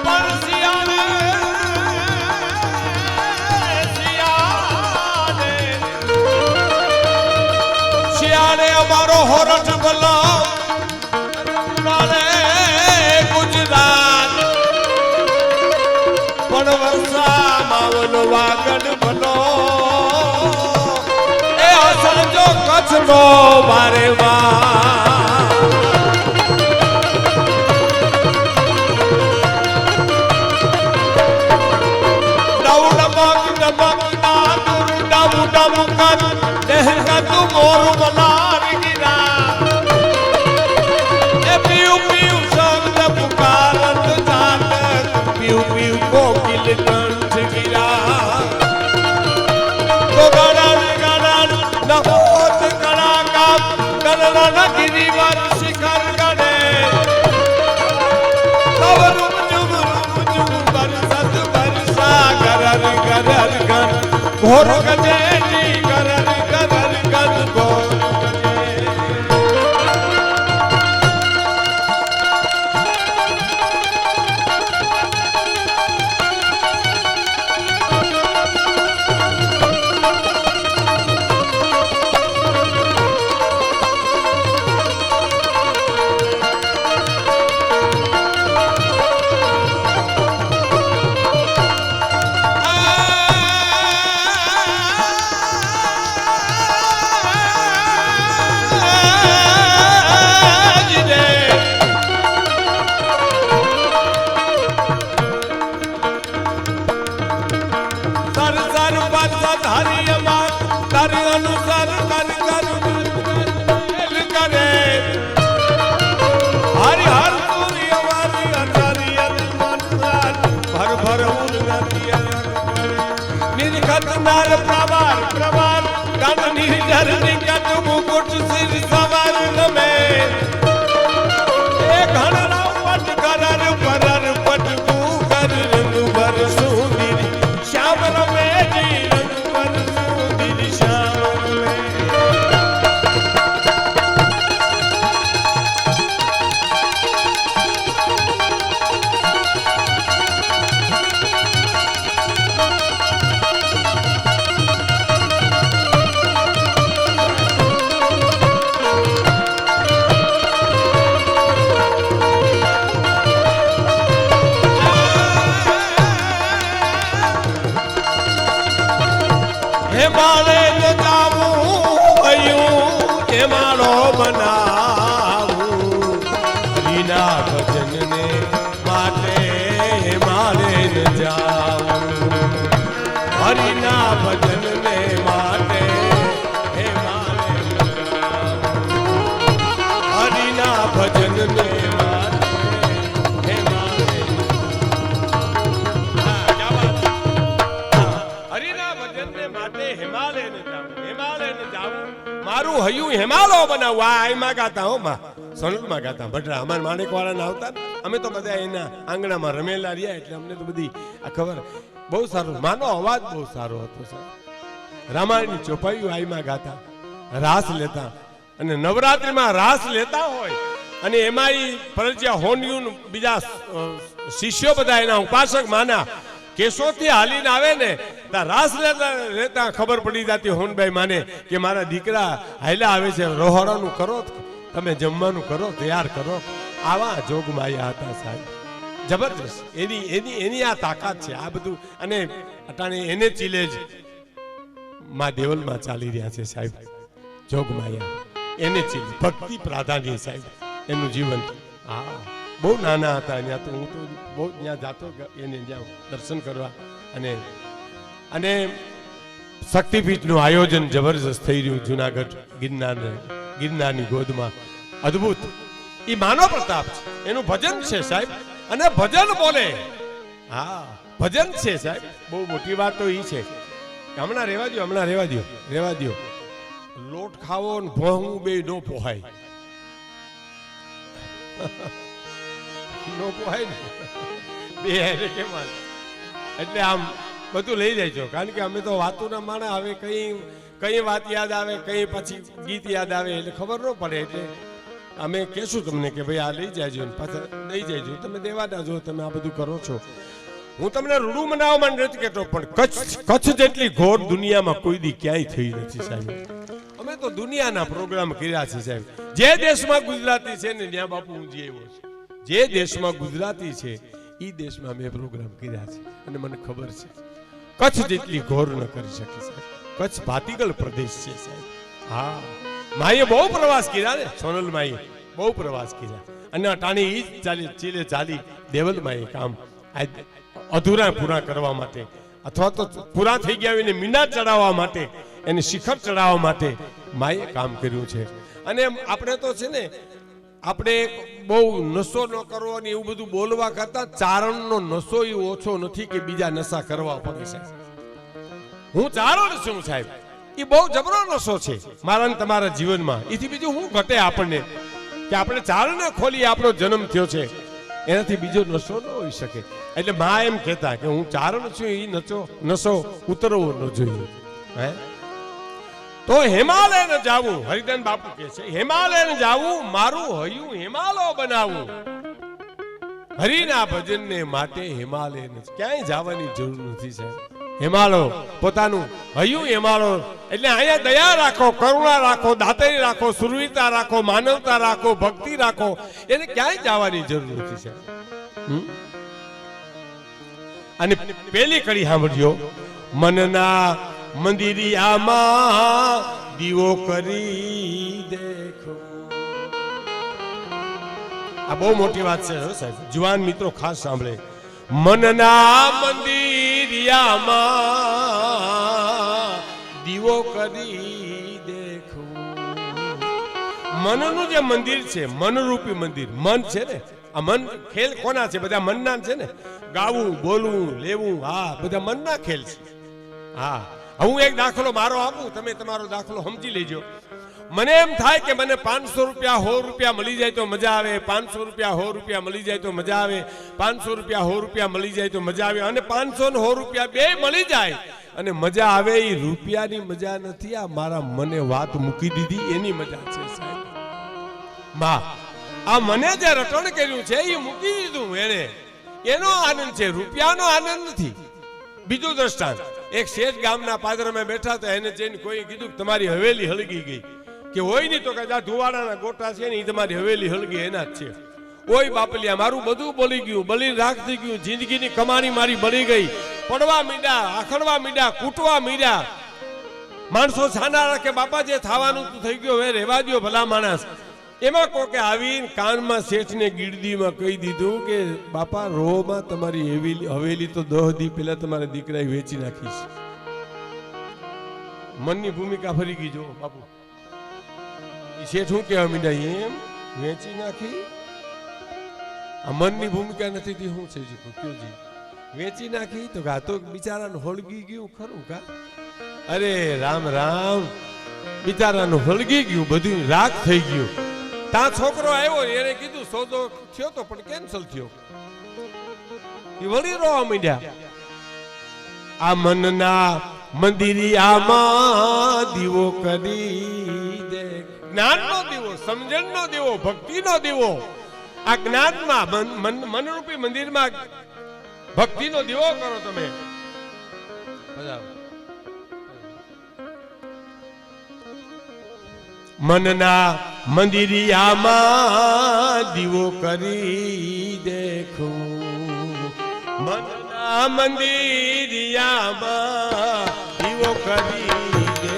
S1: પણ શિયાળે અમારો હોરઠ બોલો રે ગુજરાત, પણ વર્ષા માવનો વાગડ બોલો જો કચ્છનો મારે મોર બલાર ગીરા એ પીઉ પીઉ શબ્દ પુકારત જાત પીઉ પીઉ કોકિલ કંઠ ગીરા તો નહોત કળાકા કરલન ગિરિવર શિખર ગણે તવ રૂપ જુમ બરસત બરસા ગરર ગરર ગન ઘોર ગજેજી ગરર ગરર ગન ઘોર આવનાર પ્રવાર પ્રવાર કાનની ધરની કટ મુકુટ સિર સવાર નમે એ ઘણરા પટ કરર પરર પટ કુકર રંગ ભર સુંદર શ્યામ રમે જી રંગ ભર સુંદર શ્યામ રમે હેમાળે ન જાવું હયું હેમાળો બનાવું હરિના ભજનને માટે હેમાળે ન જાવું હરિના ભજનને માટે હેમાળે ન જાવું હરિના ભજનને માટે હેમાળે હરિના ભજનને માટે હિમાલય ને જાવું મારું હયું હિમાલય બનાવવું આ આઈમાં ગાતા હો માં સોનલમાં ગાતા ભટરા અમાર માણેક વાળા ના આવતા અમે તો બધા એના આંગણામાં રમેલા રહ્યા એટલે અમને તો બધી આ ખબર બહુ સારું માનો અવાજ બહુ સારો હતો સાહેબ રામાયણની ચોપાઈઓ આઈમાં ગાતા રાસ લેતા અને નવરાત્રિમાં રાસ લેતા હોય અને એમાં પરજ્યા હોનિયું બીજા શિષ્યો બધા એના ઉપાસક માના કેશોથી હાલીને આવે ને ત્યાં રાસ લેતા ખબર પડી જતી હોનભાઈ માને કે મારા દીકરા હાયલા આવે છે રોહડાનું કરો તમે જમવાનું કરો તૈયાર કરો આવા જોગમાયા હતા સાહેબ જબરજસ્ત એની આ તાકાત છે આ બધું અને અટાણે એને ચીલે જ માં દેવલમાં ચાલી રહ્યા છે સાહેબ જોગમાયા એને ચીલે ભક્તિ પ્રાધાન્ય સાહેબ એનું જીવન હા બહુ નાના હતા ત્યાં તો હું તો બહુ ત્યાં જાતો એને જ્યાં દર્શન કરવા અને શક્તિપીઠનું આયોજન જબરજસ્ત થઈ રહ્યું જુનાગઢ ગિરનારની ગોદમાં અદ્ભુત એ માનવ પ્રતાપ છે એનું ભજન છે સાહેબ અને ભજન બોલે હા ભજન છે સાહેબ બહુ મોટી વાત તો એ છે હમણાં રેવા દો લોટ ખાવો ને ભોંહવું બે નો પોહાય નો પોહાય ને બે કેમ એટલે આમ બધું લઈ જાય છો કારણ કે અમે તો વાતોના માણે હવે કઈ વાત યાદ આવે કઈ પછી ગીત યાદ આવે એટલે ખબર ન પડે એટલે અમે કહેશું તમને કે ભાઈ આ લઈ જાયજો ને પાછા લઈ જાયજો તમે દેવાના જો તમે આ બધું કરો છો હું તમને રૂડું મનાવવા નથી કહેતો પણ કચ્છ જેટલી ઘોર દુનિયામાં કોઈ દી ક્યાંય થઈ નથી સાહેબ અમે તો દુનિયાના પ્રોગ્રામ કર્યા છે સાહેબ જે દેશમાં ગુજરાતી છે ને ત્યાં બાપુ હું જે આવ્યો છું જે દેશમાં ગુજરાતી છે એ દેશમાં મેં પ્રોગ્રામ કર્યા છે અને મને ખબર છે કચ્છ જેટલી ઘોર ન કરી શકે સાહેબ કચ્છ ભાતીગળ પ્રદેશ છે સાહેબ હા માએ બહુ પ્રવાસ કર્યા ને સોનલ માએ બહુ પ્રવાસ કર્યા અને અટાણી ઈ જ ચાલી દેવલ માએ કામ અધૂરા પૂરા કરવા માટે અથવા તો પૂરા થઈ ગયા એને મીના ચડાવવા માટે એને શિખર ચડાવવા માટે માએ કામ કર્યું છે અને આપણે તો છે ને આપણે બહુ નશો ન કરવો ને એવું બધું બોલવા કરતા ચારણનો નશો એ ઓછો નથી કે બીજા નશા કરવા પડે સાહેબ હું ચારણ છું સાહેબ એ બહુ જબરો નશો છે મારા ને તમારા જીવનમાં એથી બીજું હું ઘટે આપણને કે આપણે ચારણને ખોલી આપણો જન્મ થયો છે એનાથી બીજો નશો ન હોઈ શકે એટલે મા એમ કહેતા કે હું ચારણ છું એ નશો ઉતરવો ન જોઈએ હે તો હિમાલય ને જાવું હરિદાન બાપુ કહે છે હિમાલય ને જાવું મારું હયું હિમાલય બનાવું હરિના ભજનને માટે હિમાલય ને ક્યાંય જવાની જરૂર નથી સાહેબ હિમાલય પોતાનું હયું હિમાલય એટલે અહીંયા દયા રાખો કરુણા રાખો દાતરી રાખો સુરવીરતા રાખો માનવતા રાખો ભક્તિ રાખો એને ક્યાંય જવાની જરૂર નથી સાહેબ અને પેલી કડી સાંભળજો મનના મંદિરિયામાં દીવો કરી દેખો આ બહુ મોટી વાત છે સાહેબ જુવાન મિત્રો ખાસ સાંભળે મનના મંદિરિયામાં દીવો કરી દેખો મનનું જે મંદિર છે મનરૂપી મંદિર મન છે ને આ મન ખેલ કોના છે બધા મનના છે ને ગાવું બોલવું લેવું હા બધા મનના ખેલ છે હા હું એક દાખલો મારો આપું, તમે તમારો દાખલો સમજી લેજો. મને એમ થાય કે મને 500 રૂપિયા 100 રૂપિયા મળી જાય તો મજા આવે, 500 રૂપિયા 100 રૂપિયા મળી જાય તો મજા આવે, 500 રૂપિયા 100 રૂપિયા મળી જાય તો મજા આવે, અને 500 ને 100 રૂપિયા બે મળી જાય અને મજા આવે. એ રૂપિયાની મજા નથી, આ મારા મને વાત મૂકી દીધી એની મજા છે સાહેબ. માં આ મને જે રટણ કર્યું છે એ મૂકી દીધું એને, એનો આનંદ છે, રૂપિયાનો આનંદ નથી. બીજું દ્રષ્ટાંત, એક શેઠ ગામના પાદરમાં બેઠા હતા, એને જઈને કોઈ કીધું કે તમારી હવેલી હળગી ગઈ, કે હોય નહીં તો કે આ ધુવાડાના ગોટા છે ને એ તમારી હવેલી હળગી એના જ છે. ઓય બાપલિયા, મારું બધું બળી ગયું, બળી રાખ થઈ ગયું, જિંદગીની કમાણી મારી બળી ગઈ, પડવા મીંડા, આખડવા મીંડા, કૂટવા મીંડા. માણસો છાના રાખે, બાપા જે થવાનું તું થઈ ગયો હવે રહેવા દ્યો ભલા માણસ. એમાં કોકે આવીને કાનમાં શેઠને ગીરદીમાં કહી દીધું કે બાપા રોમાં તમારી હવેલી તો 10 દી પહેલા તમારા દીકરાએ વેચી નાખીશ. મનની ભૂમિકા ફરી ગઈ. જો બાપુ શેઠ શું કહેવા મીંડા, એમ વેચી નાખી? આ મનની ભૂમિકા નથી થી શું છે કયોજી? વેચી નાખી તો આ તો બિચારાનું હળગી ગયું ખરું કા? અરે રામ રામ, બિચારાનું હળગી ગયું, બધું રાખ થઈ ગયું. ત્યાં છોકરો આવ્યો, એને કીધું સોદો થયો તો પણ કેન્સલ થયો. એ વળી રોવા માંડ્યા. આ મનના મંદિરિયામાં દીવો કરી દે, જ્ઞાનનો દીવો, સમજણનો દીવો, ભક્તિનો દીવો. આ જ્ઞાનમાં મનરૂપી મંદિરમાં ભક્તિનો દીવો કરો તમે. મનના મંદિરિયામાં દીવો કરી દેખું, મનના મંદિરિયામાં દીવો કરી દે.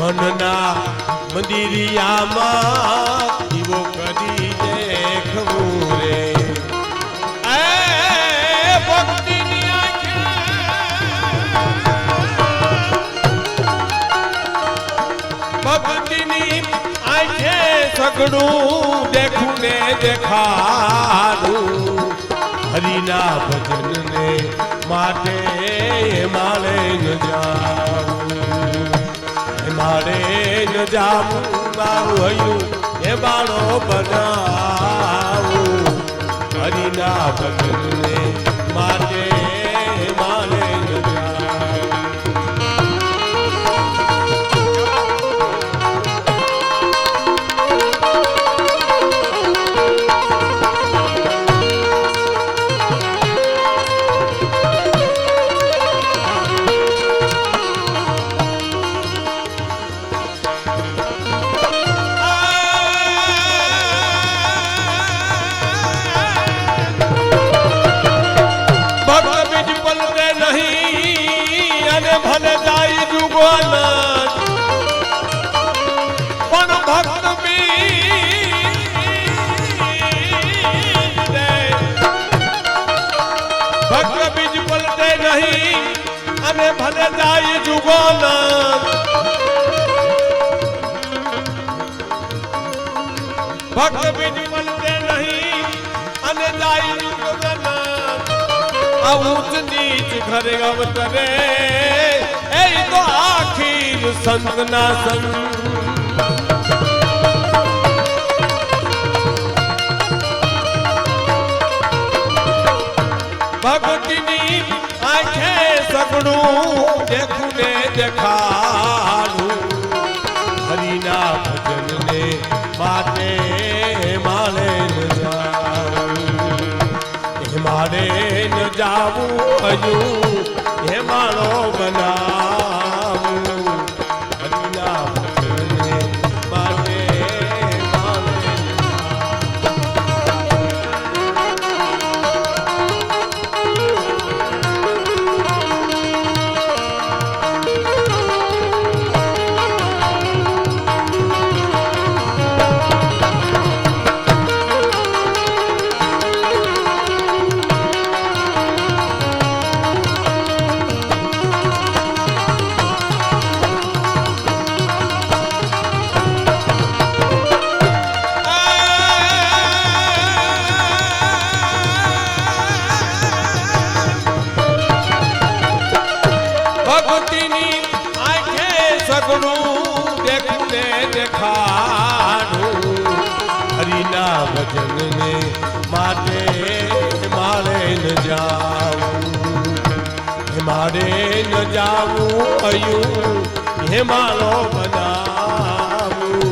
S1: મનના મંદિરિયામાં દીવો કરી દેખવું રે. ભક્તિની આંખે, ભક્તિની આંખે સગડું દેખું ને દેખાડું. હરિના ભજનને માટે માળે ન જાવું, મારે ન જાવું, મારું હૈયું એ બાળો બનાવું. હરિના ભજનને માટે મારે ન જાવું. ભલે જાય જુગોના, ભક્ત બીજ મળતે નહીં અને જાય જુગોના. આ ઊંચ નીચ ઘરે અવતરે એ તો આખીર સંતના સંગ. ભક્તિની આંખે સગડું દેખું ને દેખાડું. હરિના ભજનને માટે માળે ન જાવું, એ માળે ન જાવું હજુ એ માળો બનાવું. હરિના ભજનને માટે માળે ન જાવું. ભક્તિની આંખે સગડું દેખું ને દેખાડું હરિના ભજનને માટે મારે ન જાવું મારે ન જાવું અયું હેમાલો બનાવું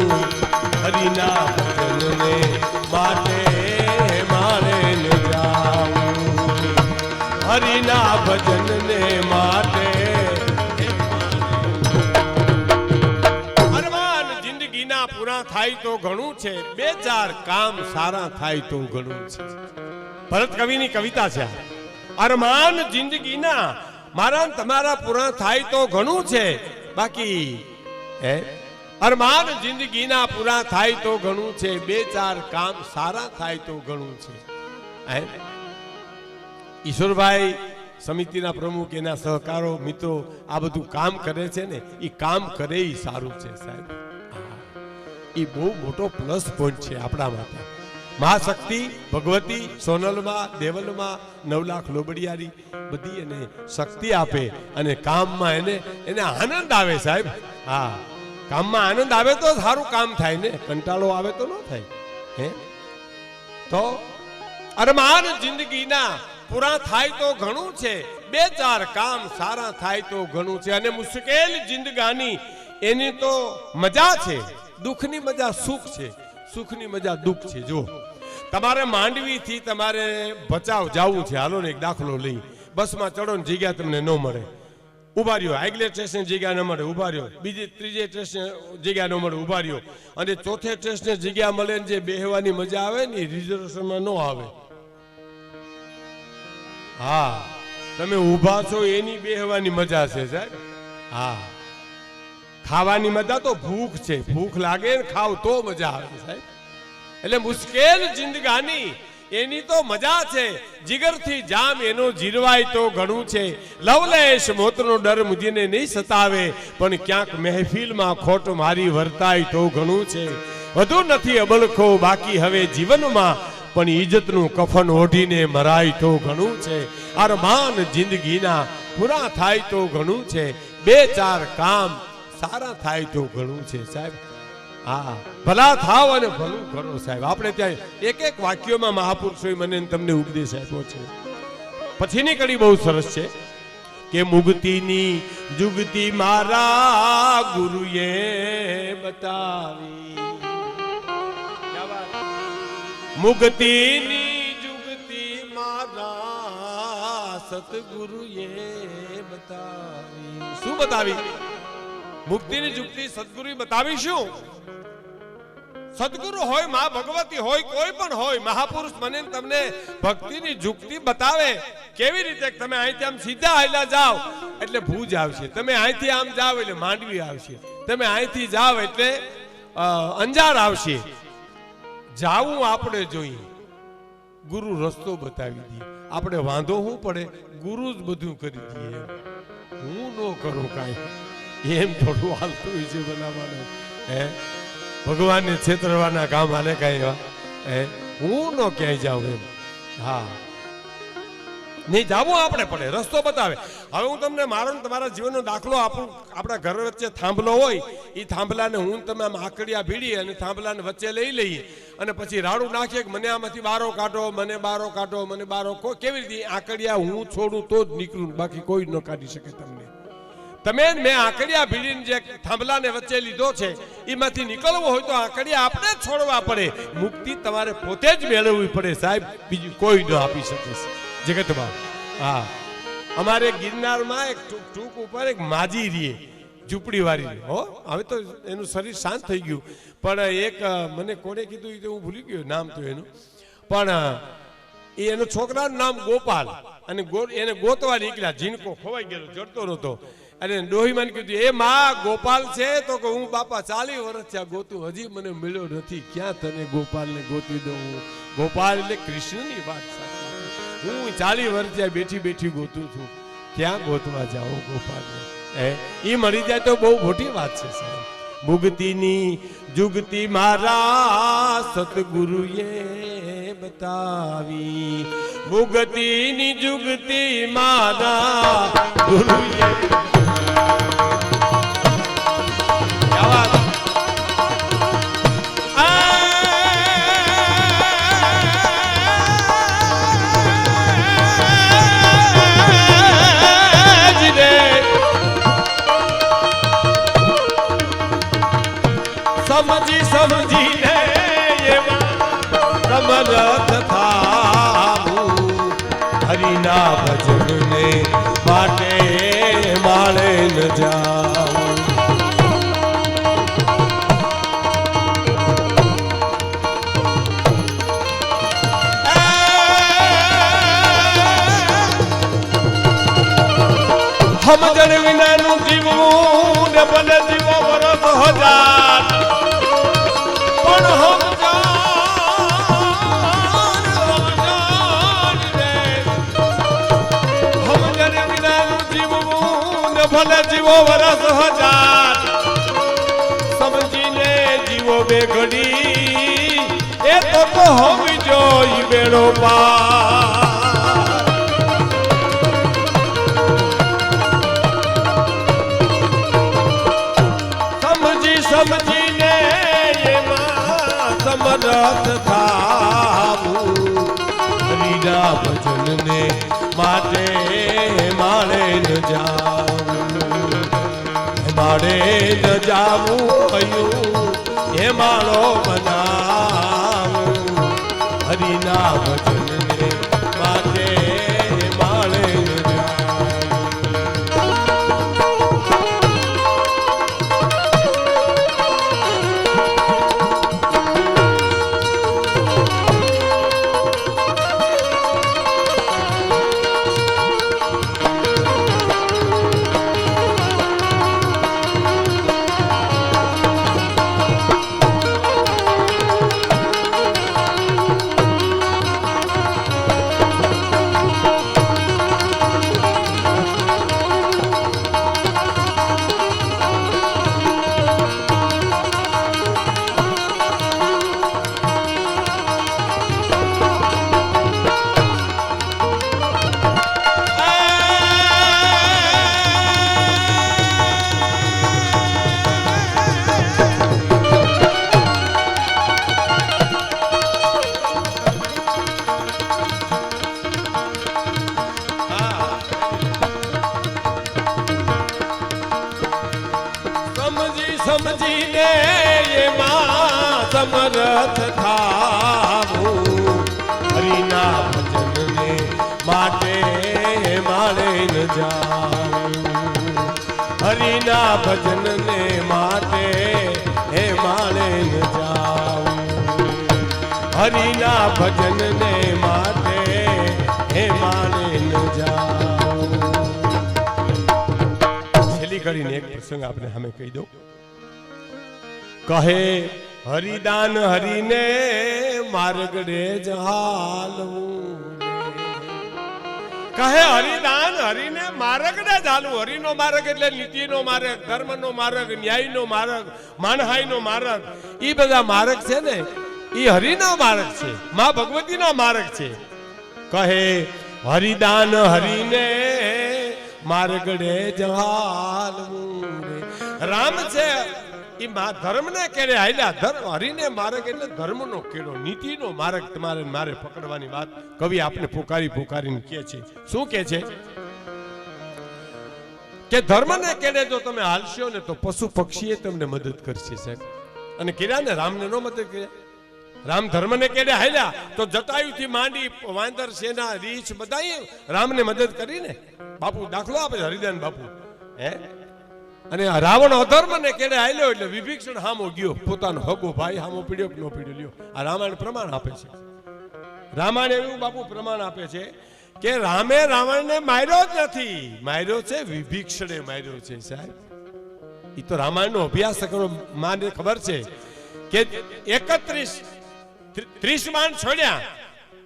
S1: હરિના ભજનને માટે મારે ન જાવું હરિના ભજનને માટે અરમાન જિંદગીના પૂરા થાય તો ઘણું છે બે ચાર કામ સારા થાય તો ઘણું છે ભરત કવિની કવિતા છે અરમાન જિંદગીના મારા તમારા પૂરા થાય તો ઘણું છે બાકી હે અરમાન જિંદગીના પૂરા થાય તો ઘણું છે બે ચાર કામ સારા થાય તો ઘણું છે હે ઈશ્વરભાઈ સમિતિના પ્રમુખ એના સહકારો મિત્રો આ બધું કામ કરે છે ને એ કામ કરે એ સારું છે સાહેબ એ બહુ મોટો પ્લસ પોઈન્ટ છે આપણા માટે મહાશક્તિ ભગવતી સોનલમાં દેવલમાં 9 લાખ લોબડિયારી બધી એને શક્તિ આપે અને કામમાં એને આનંદ આવે સાહેબ હા કામમાં આનંદ આવે તો સારું કામ થાય ને કંટાળો આવે તો ન થાય હે તો અરમાન જિંદગીના પૂરા થાય તો ઘણું છે બે ચાર કામ સારા થાય તો ઘણું છે અને મુશ્કેલ જિંદગાની એની તો મજા છે દુઃખની મજા સુખ છે સુખની મજા દુઃખ છે જો તમારે માંડવીથી તમારે ભચાઉ જવું છે હાલો ને એક દાખલો લઈ બસમાં ચડો ને જગ્યા તમને ન મળે ઉભા રહ્યો આગલે સ્ટેશન જગ્યા ન મળે ઉભા રહ્યો બીજી ત્રીજે સ્ટેશન જગ્યા ન મળે ઉભા રહ્યો અને ચોથે સ્ટેશને જગ્યા મળે ને જે બેહવાની મજા આવે ને એ રિઝર્વેશનમાં ન આવે હા તમે ઊભા છો એની બેહવાની મજા છે સાહેબ હા ખાવાની મજા તો ભૂખ છે ભૂખ લાગે ને ખાવ તો મજા આવે સાહેબ એટલે મુશ્કેલ જિંદગાની એની તો મજા છે જીગરથી જામ એનો જીરવાય તો ઘણું છે લવલેશ મોતનો ડર મુજીને નહીં સતાવે પણ ક્યાંક મહેફિલમાં ખોટ મારી વર્તાય તો ઘણું છે વધુ નથી અબલખો બાકી હવે જીવનમાં પણ ઇજ્જતનું કફન ઓઢીને મરાય તો ઘણું છે અરમાન જિંદગીના પૂરા થાય તો ઘણું છે બે ચાર કામ સારા થાય તો ઘણું છે સાહેબ હા ભલા થાવ અને ભલું કરો સાહેબ આપણે ત્યાં એક એક વાક્યોમાં મહાપુરુષોએ મને તમને ઉપદેશ આપ્યો છે પછીની કડી બહુ સરસ છે કે મુક્તિની જુગતી મારા ગુરુએ બતાવી મુક્તિની જુગતી મારા સતગુરુએ બતાવી શું બતાવી મુક્તિની જુગતી સદગુરુએ બતાવી શું સદગુરુ હોય માં ભગવતી હોય કોઈ પણ હોય મહાપુરુષ મને તમને ભક્તિની જુગતી બતાવે કેવી રીતે તમે અહીંથી આમ સીધા હાલ્યા જાવ એટલે ભુજ આવશે તમે અહીંથી આમ જાવ એટલે માંડવી આવશે તમે અહીંથી જાવ એટલે અંજાર આવશે જાવું આપણે જોઈએ ગુરુ રસ્તો બતાવી દે આપણે વાંધો શું પડે ગુરુ જ બધું કરી દે હું ન કરું કાંઈ એમ થોડું હાલતું હોય છે બનાવવાનું હે ભગવાનને છેતરવાના કામ હાલે કાંઈ હે હું ન ક્યાંય જાઉં એમ હા નહીં જાવું આપણે પડે રસ્તો બતાવે હવે હું તમને મારો તમારા જીવનનો દાખલો આપું આપણા ઘર વચ્ચે થાંભલો હોય એ થાંભલાને હું તમે આમ આકડિયા ભીડીએ અને થાંભલાને વચ્ચે લઈ લઈએ અને પછી રાડું નાખીએ કે મને આમાંથી બારો કાઢો મને બારો કાઢો મને બારો કેવી રીતે આકડિયા હું છોડું તો જ નીકળું બાકી કોઈ ન કાઢી શકે તમને તમે મેં આકડિયા ભીડીને જે થાંભલાને વચ્ચે લીધો છે એમાંથી નીકળવું હોય તો આકડિયા આપણે જ છોડવા પડે મુક્તિ તમારે પોતે જ મેળવવી પડે સાહેબ બીજું કોઈ ન આપી શકે જગતમાં હા અમારે ગિરનારમાં એક ટૂંક ઉપર એક માજી રીએ ઝૂંપડી વાળી હો હવે તો એનું શરીર શાંત થઈ ગયું પણ એક મને કોને કીધું એ તો હું ભૂલી ગયો નામ તો એનું પણ એનો છોકરાનું નામ ગોપાલ અને એને ગોતવા નીકળ્યા ઝીણકો ખોવાઈ ગયેલો જડતો નહોતો અને ડોહીમાન કીધું એ માં ગોપાલ છે તો કે હું બાપા 40 વર્ષ થયા ગોતું હજી મને મળ્યો નથી ક્યાં તને ગોપાલને ગોતી દઉં ગોપાલ એટલે કૃષ્ણની વાત સાચી હું 40 વર્ષ થયા બેઠી બેઠી ગોતું છું ક્યાં ગોતવા જાઉં ગોપાલને એ મળી જાય તો બહુ મોટી વાત છે સાહેબ મુક્તિની જુગતી મારા સતગુરુએ બતાવી મુક્તિની જુગતી મારા ગુરુએ સમજી સમજીને એમાં સમરથ થાવું હરિના ભજનને માટે માળે ન જાવું સમજણ વિનાનું જીવવું ને ભલે જીવો વરસ હજાર પણ સમજણ વિનાનું જીવવું ને ભલે જીવો વરસ હજાર સમજીને જીવો બે ઘડી એ તો સમજો ઈ બેડો પાર સમજીને એમાં સમરથ થાવું હરિના ભજનને માટે માળે ન જાવું માળે ન જાવું હયું એ માળો બનાવું હરિના ભજનને માટે માળે ન સમજીને એમાં સમરથ થાવું હરિના ભજનને માટે માળે ન જાવું હરિના ભજનને માટે હે માળે ન જાવું હરિના ભજનને માટે હે માળે ન જાવું છેલ્લી કરીને એક પ્રસંગ આપણે સામે કહી દઉં કહે હરિદાન હરિને માર્ગડે જાલવું કહે હરિદાન હરિને માર્ગડે જાલવું હરિનો માર્ગ એટલે નીતિનો માર્ગ ધર્મનો માર્ગ ન્યાયનો માર્ગ માનહાઈનો માર્ગ ઈ બધા માર્ગ છે ને ઈ હરિનો માર્ગ છે માં ભગવતીનો માર્ગ છે કહે હરિદાન હરિને માર્ગડે જાલવું રામ છે એ ધર્મને કેડે હાલ્યા ધર્મ હરિને માર્ગ એટલે ધર્મનો કેડો નીતિનો માર્ગ તમારે મારે પકડવાની વાત કવિ આપણે પુકારીને કહે છે શું કહે છે કે ધર્મને કેડે જો તમે હાલશો ને તો પશુ પક્ષીએ તમને મદદ કરશે સાહેબ અને કર્યા ને રામને નો મદદ કર્યા રામ ધર્મને કેડે હાલ્યા તો જટાયુથી માંડી વાંદર સેના રીછ બધાએ રામને મદદ કરીને બાપુ દાખલો આપે હરિદાન બાપુ હે અને રાવણ અધર્મને કેડે હાલ્યો એટલે વિભીષણ હામો ગયો પોતાનો હગો ભાઈ હામો પીડ્યો કે નો પીડ્યો લ્યો આ રામાયણ પ્રમાણ આપે છે રામાયણ એવું બાપુ પ્રમાણ આપે છે કે રામે રાવણને માર્યો જ નથી માર્યો છે વિભીષણે માર્યો છે સાહેબ ઈ તો રામાયણનો અભ્યાસ કરો માને ખબર છે કે 30 બાણ છોડ્યા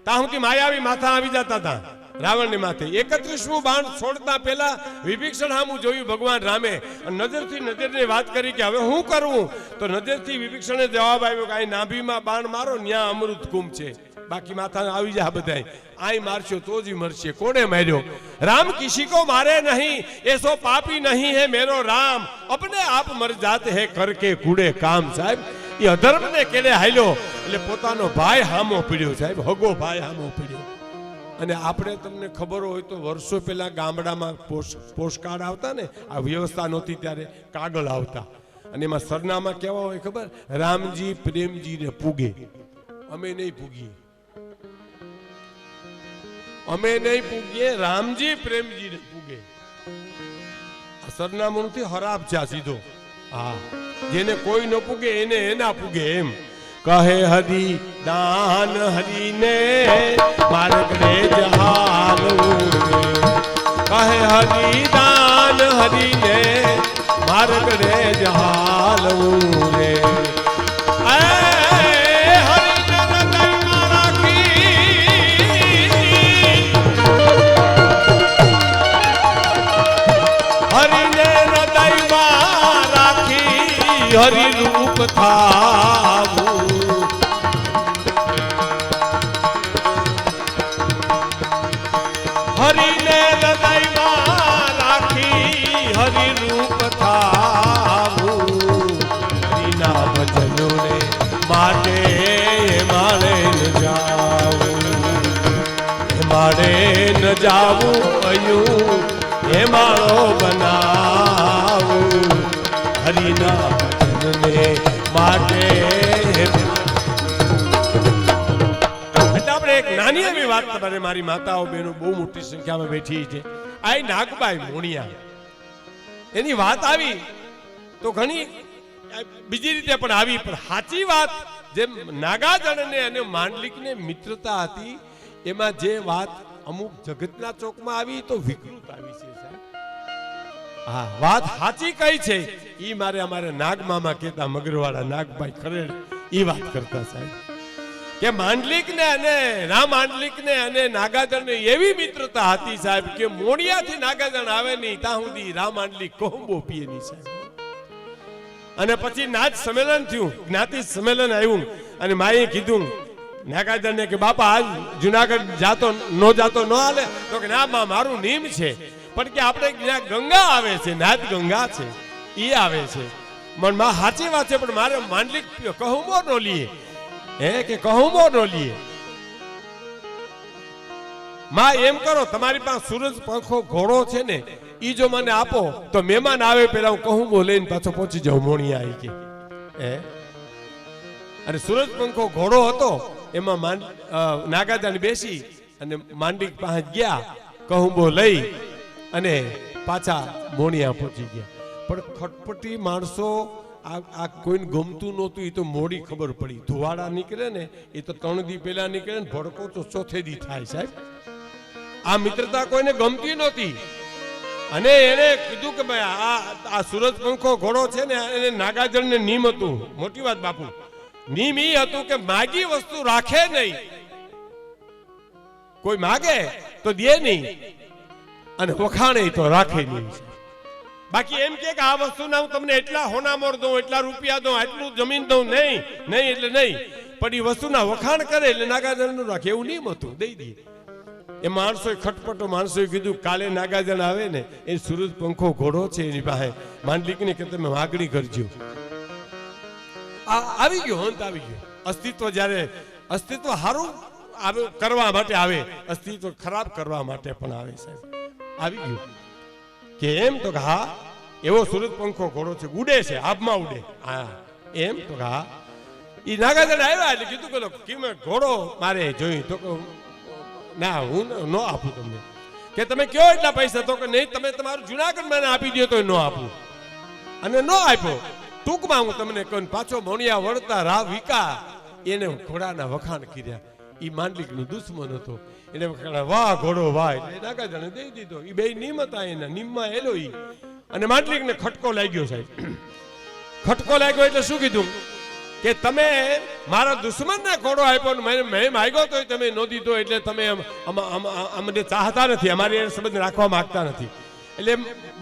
S1: ત્યાં સુધી માયાવી માથા આવી જતા હતા રાવણની માથે 31મું બાણ છોડતા પહેલા વિભીષણ સામું જોયું ભગવાન રામે નજરથી નજરની વાત કરી કે હવે હું કરવું તો નજરથી વિભીષણે જવાબ આવ્યો કે આ નાભીમાં બાણ મારો ન્યા અમૃત કુંભ છે બાકી માથા આવી જા બધાય આઈ મારશો તો જ મરશે કોને માર્યો राम किसी को मारे नहीं ऐसो पापी नहीं है मेरो राम अपने आप मर जाते हैं करके कूड़े काम साहब ये अधर्म ने केड़े हाल्यो એટલે પોતાનો ભાઈ હામો પીડ્યો સાહેબ હગો ભાઈ હામો પીડ્યો અને આપણે તમને ખબર હોય તો વર્ષો પહેલા ગામડામાં પોસ્ટકાર્ડ આવતા ને આ વ્યવસ્થા નહોતી ત્યારે કાગળ આવતા અને એમાં સરનામા કેવા હોય ખબર? રામજી પ્રેમજી ને પૂગે. અમે નહીં પૂગીએ, અમે નહીં પૂગીએ, રામજી પ્રેમજી ને પૂગે. સરનામું નથી, હરાબ છે સીધો. હા, જેને કોઈ ન પૂગે એને એના પૂગે. એમ કહે હરિ દાન હરિને માર્ગ રે જહાલવું. કહે હરિ દાન હરિને માર્ગ રે જહાલવું રે. હરિ રૂપ થાવું. હરિને હૃદયમાં રાખી હરિ રૂપ થાવું. હરિના ભજનોને માટે માળે ન જાવું, માળે ન જાવું અયું એ માળો બનાવું. હરિના માટે આપણે એક નાની એવી વાત તમારે મારી માતાઓ બહેનો બહુ મોટી સંખ્યામાં બેઠી છે. આ નાગબાઈ મોણિયા એની વાત આવી તો ઘણી બીજી રીતે પણ આવી, પણ સાચી વાત જેમ નાગાજણને અને માંડલિકને મિત્રતા હતી એમાં જે વાત અમુક જગતના ચોકમાં આવી તો વિકૃત આવી છે સાહેબ. હા, વાત સાચી કઈ છે ઈ મારે અમારે નાગમામા કહેતા મગરવાળા નાગભાઈ ખરેડ ઈ વાત કરતા સાહેબ કે માંડલિકને અને રામાંડલિકને અને નાગાજણને એવી મિત્રતા હતી સાહેબ કે મોડિયાથી નાગાજણ આવે નહીં ત્યાં સુધી રામાંડલિક કોહંબો પીએ નહીં સાહેબ. અને પછી નાચ સંમેલન થયું, જ્ઞાતિ સંમેલન આવ્યું અને માએ કીધું નાગાજણને કે બાપા આજ જુનાગઢ જાતો ન હાલે. તો કે ના માં મારું નિયમ છે, પણ કે આપણે જ્યાં ગંગા આવે છે, નાદ ગંગા છે ઈ આવે છે. મનમાં સાચી વાત છે, પણ મારે માંડલિક કહુંબો નો લીએ. હે કે કહુંબો નો લીએ. માં એમ કરો તમારી પાસે સૂરજ પંખો ઘોડો છે ને ઈ જો મને આપો તો મહેમાન આવે પેલા હું કહુંબો લઈને પાછો પહોંચી જાઉં મોણિયા આવી કે. અને સૂરજ પંખો ઘોડો હતો એમાં નાગાજણ બેસી અને માંડલિક પાસે ગયા, કહુંબો લઈ અને પાછા મોણિયા પહોંચી ગયા. પણ ખટપટી માણસો આ કોઈને ગમતું નહોતું. એ તો મોડી ખબર પડી. ધુવાડા નીકળે ને એ તો 3 દી પહેલા નીકળે ને ભડકો તો 4થે દી થાય સાહેબ. આ મિત્રતા કોઈને ગમતી નહોતી. અને એને કીધું કે ભાઈ આ સૂરજ પંખો ઘોડો છે ને એને નાગાજણને નિયમ હતું. મોટી વાત બાપુ, નિયમ એ હતું કે માગી વસ્તુ રાખે નહીં. કોઈ માગે તો દે નહીં અને વખાણે તો રાખે નહીં. બાકી એમ કે આ વસ્તુના હું તમને એટલા હોનામોર દઉં, એટલા રૂપિયા દઉં, આટલું જમીન દઉં, નહીં નહીં એટલે નહીં. પણ એ વસ્તુના વખાણ કરે એટલે નાગાજણનું રાખે એવું નિયમ હતું, દઈ દે. એ માણસોએ ખટપટો માણસોએ કીધું કાલે નાગાજણ આવે ને એ સૂરજ પંખો ઘોડો છે એની પાસે માંડલિકને કે તમે માગણી કરજો. આવી ગયો અંત આવી ગયો. અસ્તિત્વ જ્યારે અસ્તિત્વ સારું કરવા માટે આવે, અસ્તિત્વ ખરાબ કરવા માટે પણ આવે સાહેબ. આવી ગયું કે એમ તો હા એવો સૂરજ પંખો ઘોડો છે, ઉડે છે, આબમાં ઉડે. હા એમ તો હા ઈ નાગાજણ આવ્યા એટલે કીધું કે કેમ ઘોડો મારે જોઈ. તો ના હું ન આપું તમને. કે તમે કયો એટલા પૈસા? તો કે નહીં તમે તમારું જુનાગઢ મને આપી દો તો ન આપું. અને ન આપ્યો. ટૂંકમાં હું તમને કહું પાછો મોણિયા વળતા રાવ વિકા એને ઘોડાના વખાણ કર્યા. ઈ માંડલિકનો દુશ્મન હતો. એને વાહ ઘોડો વાહ એટલે નાગાજણે દઈ દીધો. એ બે નિયમ હતા એના, નિયમમાં એલો ઈ. અને માંડલિકને ખટકો લાગ્યો સાહેબ. ખટકો લાગ્યો એટલે શું કીધું કે તમે મારા દુશ્મનને ઘોડો આપ્યો ને મેં માગ્યો તો તમે ન દીધો એટલે તમે અમને ચાહતા નથી, અમારી એ સંબંધ રાખવા માંગતા નથી. એટલે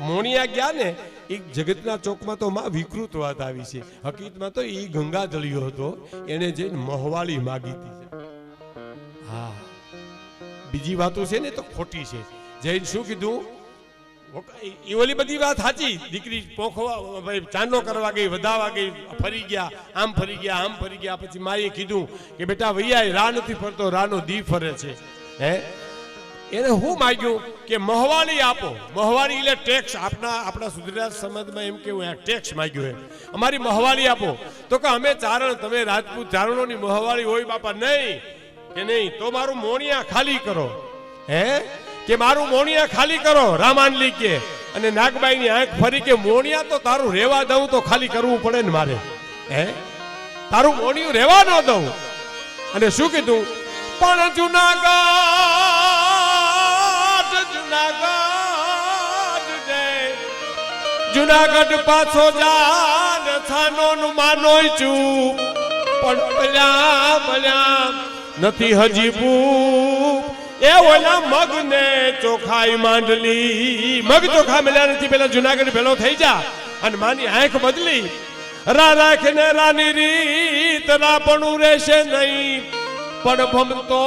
S1: મોણિયા ગયા ને એ જગતના ચોકમાં તો માં વિકૃત વાત આવી છે. હકીકતમાં તો એ ગંગા જળિયો હતો, એને જઈને મહવાળી માગી હતી. હા બીજી વાતો છે ને તો ખોટી છે. જઈને શું કીધું એ ઓલી બધી વાત સાચી. દીકરી પોખવા ભાઈ ચાંદો કરવા ગઈ, વધાવા ગઈ, ફરી ગયા, આમ ફરી ગયા, આમ ફરી ગયા. પછી માએ કીધું કે બેટા વૈયા રા નથી ફરતો, રાનો દી ફરે છે. હે એને હું માગ્યું કે મહવાળી આપો. મહવાળી એટલે ટેક્સ. આપણા ગુજરાત સમાજમાં એમ કેવું ટેક્સ માગ્યો હે, અમારી મહવાળી આપો. તો કે અમે ચારણ, તમે રાજપૂત ચારણોની મહવાળી હોય બાપા. નહીં કે નહીં, તો મારું મોણિયા ખાલી કરો. હે કે મારું મોણિયા ખાલી કરો. રામાનલી કે અને નાગબાઈની આંખ ફરી કે મોણિયા તો તારું રેવા દઉં તો ખાલી કરવું પડે ને મારે. હે તારું મોણિયું રેવા ન દઉં. અને શું કીધું? પણ જુનાગઢ જુનાગઢ પાછો જાન થાનો નું માનોય ચૂપ. પણ ભલ્યા નથી હજી ભૂપ. એ ઓલા મગ ને ચોખાઈ માંડલી. મગ ચોખા મળ્યા નથી, પેલા જુનાગઢ ભેલો થઈ જા. અને માની આંખ બદલી. રા રાખને રાની રીત રાપણું રહેશે નહીં. પણ ભમતો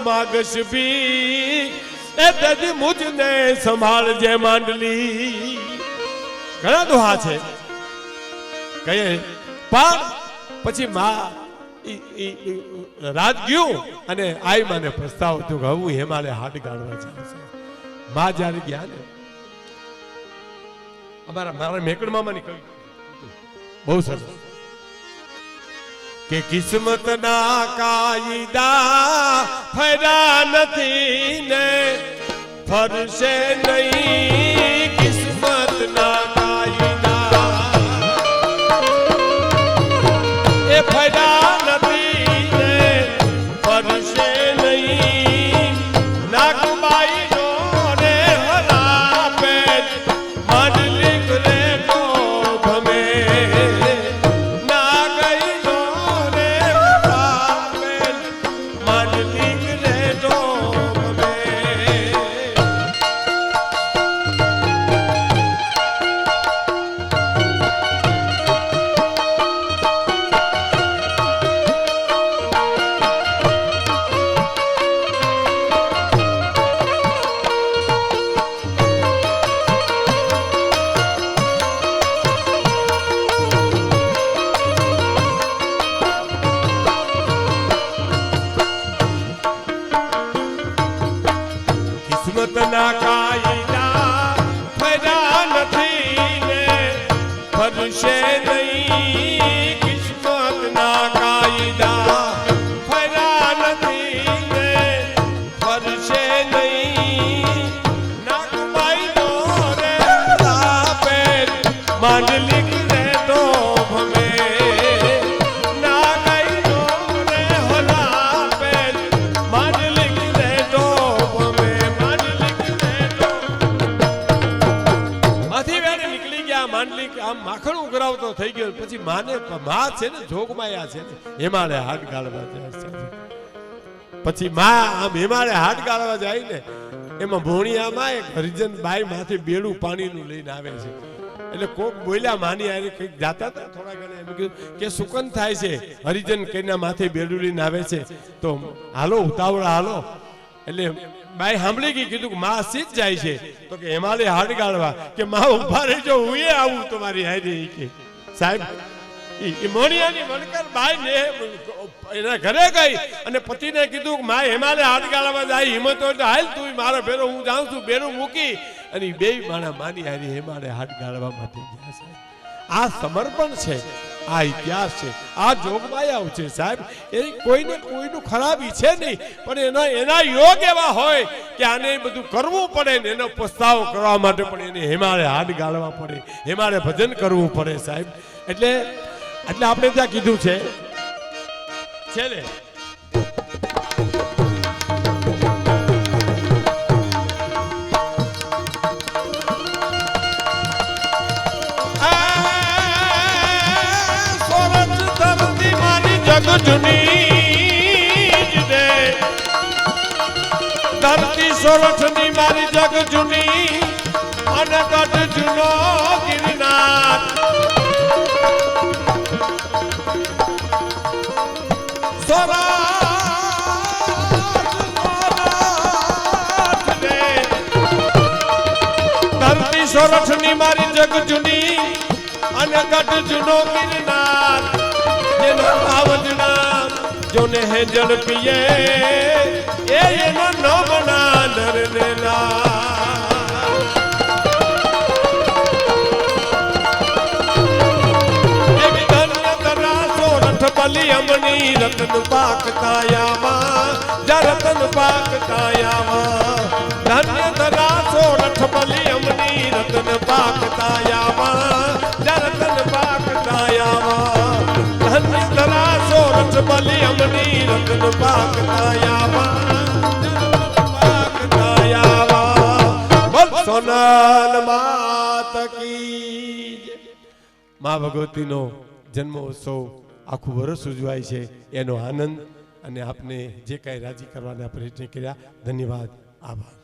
S1: માગશ ભી એ તજી મુજને સંભાળજે માંડલી. ઘણા દોહા છે કહીએ. પણ પછી રાત ગયું અને આઈ માને પ્રસ્તાવ હતો કે હું હિમાલય હાટ ગાળવા જાઉં છું. માં જ્યારે ગયા ને, મારા મેકડ મામાની કહ્યું બહુ સરસ કે કિસ્મત ના કાયદા ફર્યા નથી ને ફરશે નહીં. કિસ્મત ના કાયદા એ ફર્યા નથી ને ફરશે નહીં. નાગબાઈ નો રે હરાપે માંડલી કરે તો ગમે. કિસ્મતના કાયદા ફર્યા નથી ને ફરશે નહીં. કિસ્મતના કાયદા ફર્યા નથી ને ફરશે નહીં. નાગબાઈ નો રે રાપે માંડલી કરે તો ભમે. નાગબાઈ નો રે હલાપે માંડલી કરે તો ભમે. માંડલી આમ માખણ ઉઘરાવતો થઈ ગયો. પછી માને માં છે ને જોગમાયા છે ને હિમાલય હાટ ગાળવા જાય છે. પછી માં આમ હિમાલય હાટ ગાળવા જાય ને એમાં ભોણિયામાં એક હરિજન બાઈ માથે બેડું પાણીનું લઈને આવે છે. એટલે કોક બોલ્યા માની આરે કંઈક જાતા હતા થોડા ઘણા. એમ કીધું કે સુકન થાય છે, હરિજન કઈના માથે બેડું લઈને આવે છે તો હાલો ઉતાવળા હાલો. એટલે બાઈ સાંભળી ગઈ. કીધું કે માં સીધ જાય છે તો કે હિમાલય હાટ ગાળવા. કે માં ઉભા રહેજો, હું એ આવું તમારી હારી. કે સાહેબ એ મોણિયાની વણકર બાઈ ને એના ઘરે ગઈ અને પતિને કીધું કે માં હિમાલય હાટ ગાળવા જાય. હિંમત હોય તો હાલ તું મારા ભેરો, હું જાઉં છું. બેરું મૂકી અને બે માણા માની હારી હિમાલય હાટ ગાળવા માટે ગયા છે. આ સમર્પણ છે, આ ઇતિહાસ છે, આ જોગમાયાઓ છે સાહેબ. એ કોઈને કોઈનું ખરાબ ઈચ્છે નહીં, પણ એના યોગ એવા હોય કે આને બધું કરવું પડે ને એનો પસ્તાવો કરવા માટે પણ એને હિમાલય હાથ ગાળવા પડે, હિમાલય ભજન કરવું પડે સાહેબ. એટલે આપણે ત્યાં કીધું છે છેલ્લે ધરતી સોરઠની મારી જગ જૂની અને ગઢ જૂનો ગિરનાર. ધરતી સોરઠની મારી જગ જૂની અને ગઢ જૂનો ગિરનાર. જેનો આવજના જોને હે જળ પીએ એના નામના નરને બલી અમની રતન પાક તાયામાં રતન પાક તાયામાં ધન્ય ધરાસો રથ બલી અમની રતન પાક તાયામાં રતન પાક તાયામાં ધન્ય ધરાસો રથ બલી અમની રતન પાક તાયામાં પાક તાયામાં બોલ સોનલ માત કી મા ભગવતીનો જન્મોત્સવ આખું વર્ષ ઉજવાય છે એનો આનંદ અને આપને જે કાંઈ રાજી કરવાના પ્રયત્ન કર્યા ધન્યવાદ આભાર.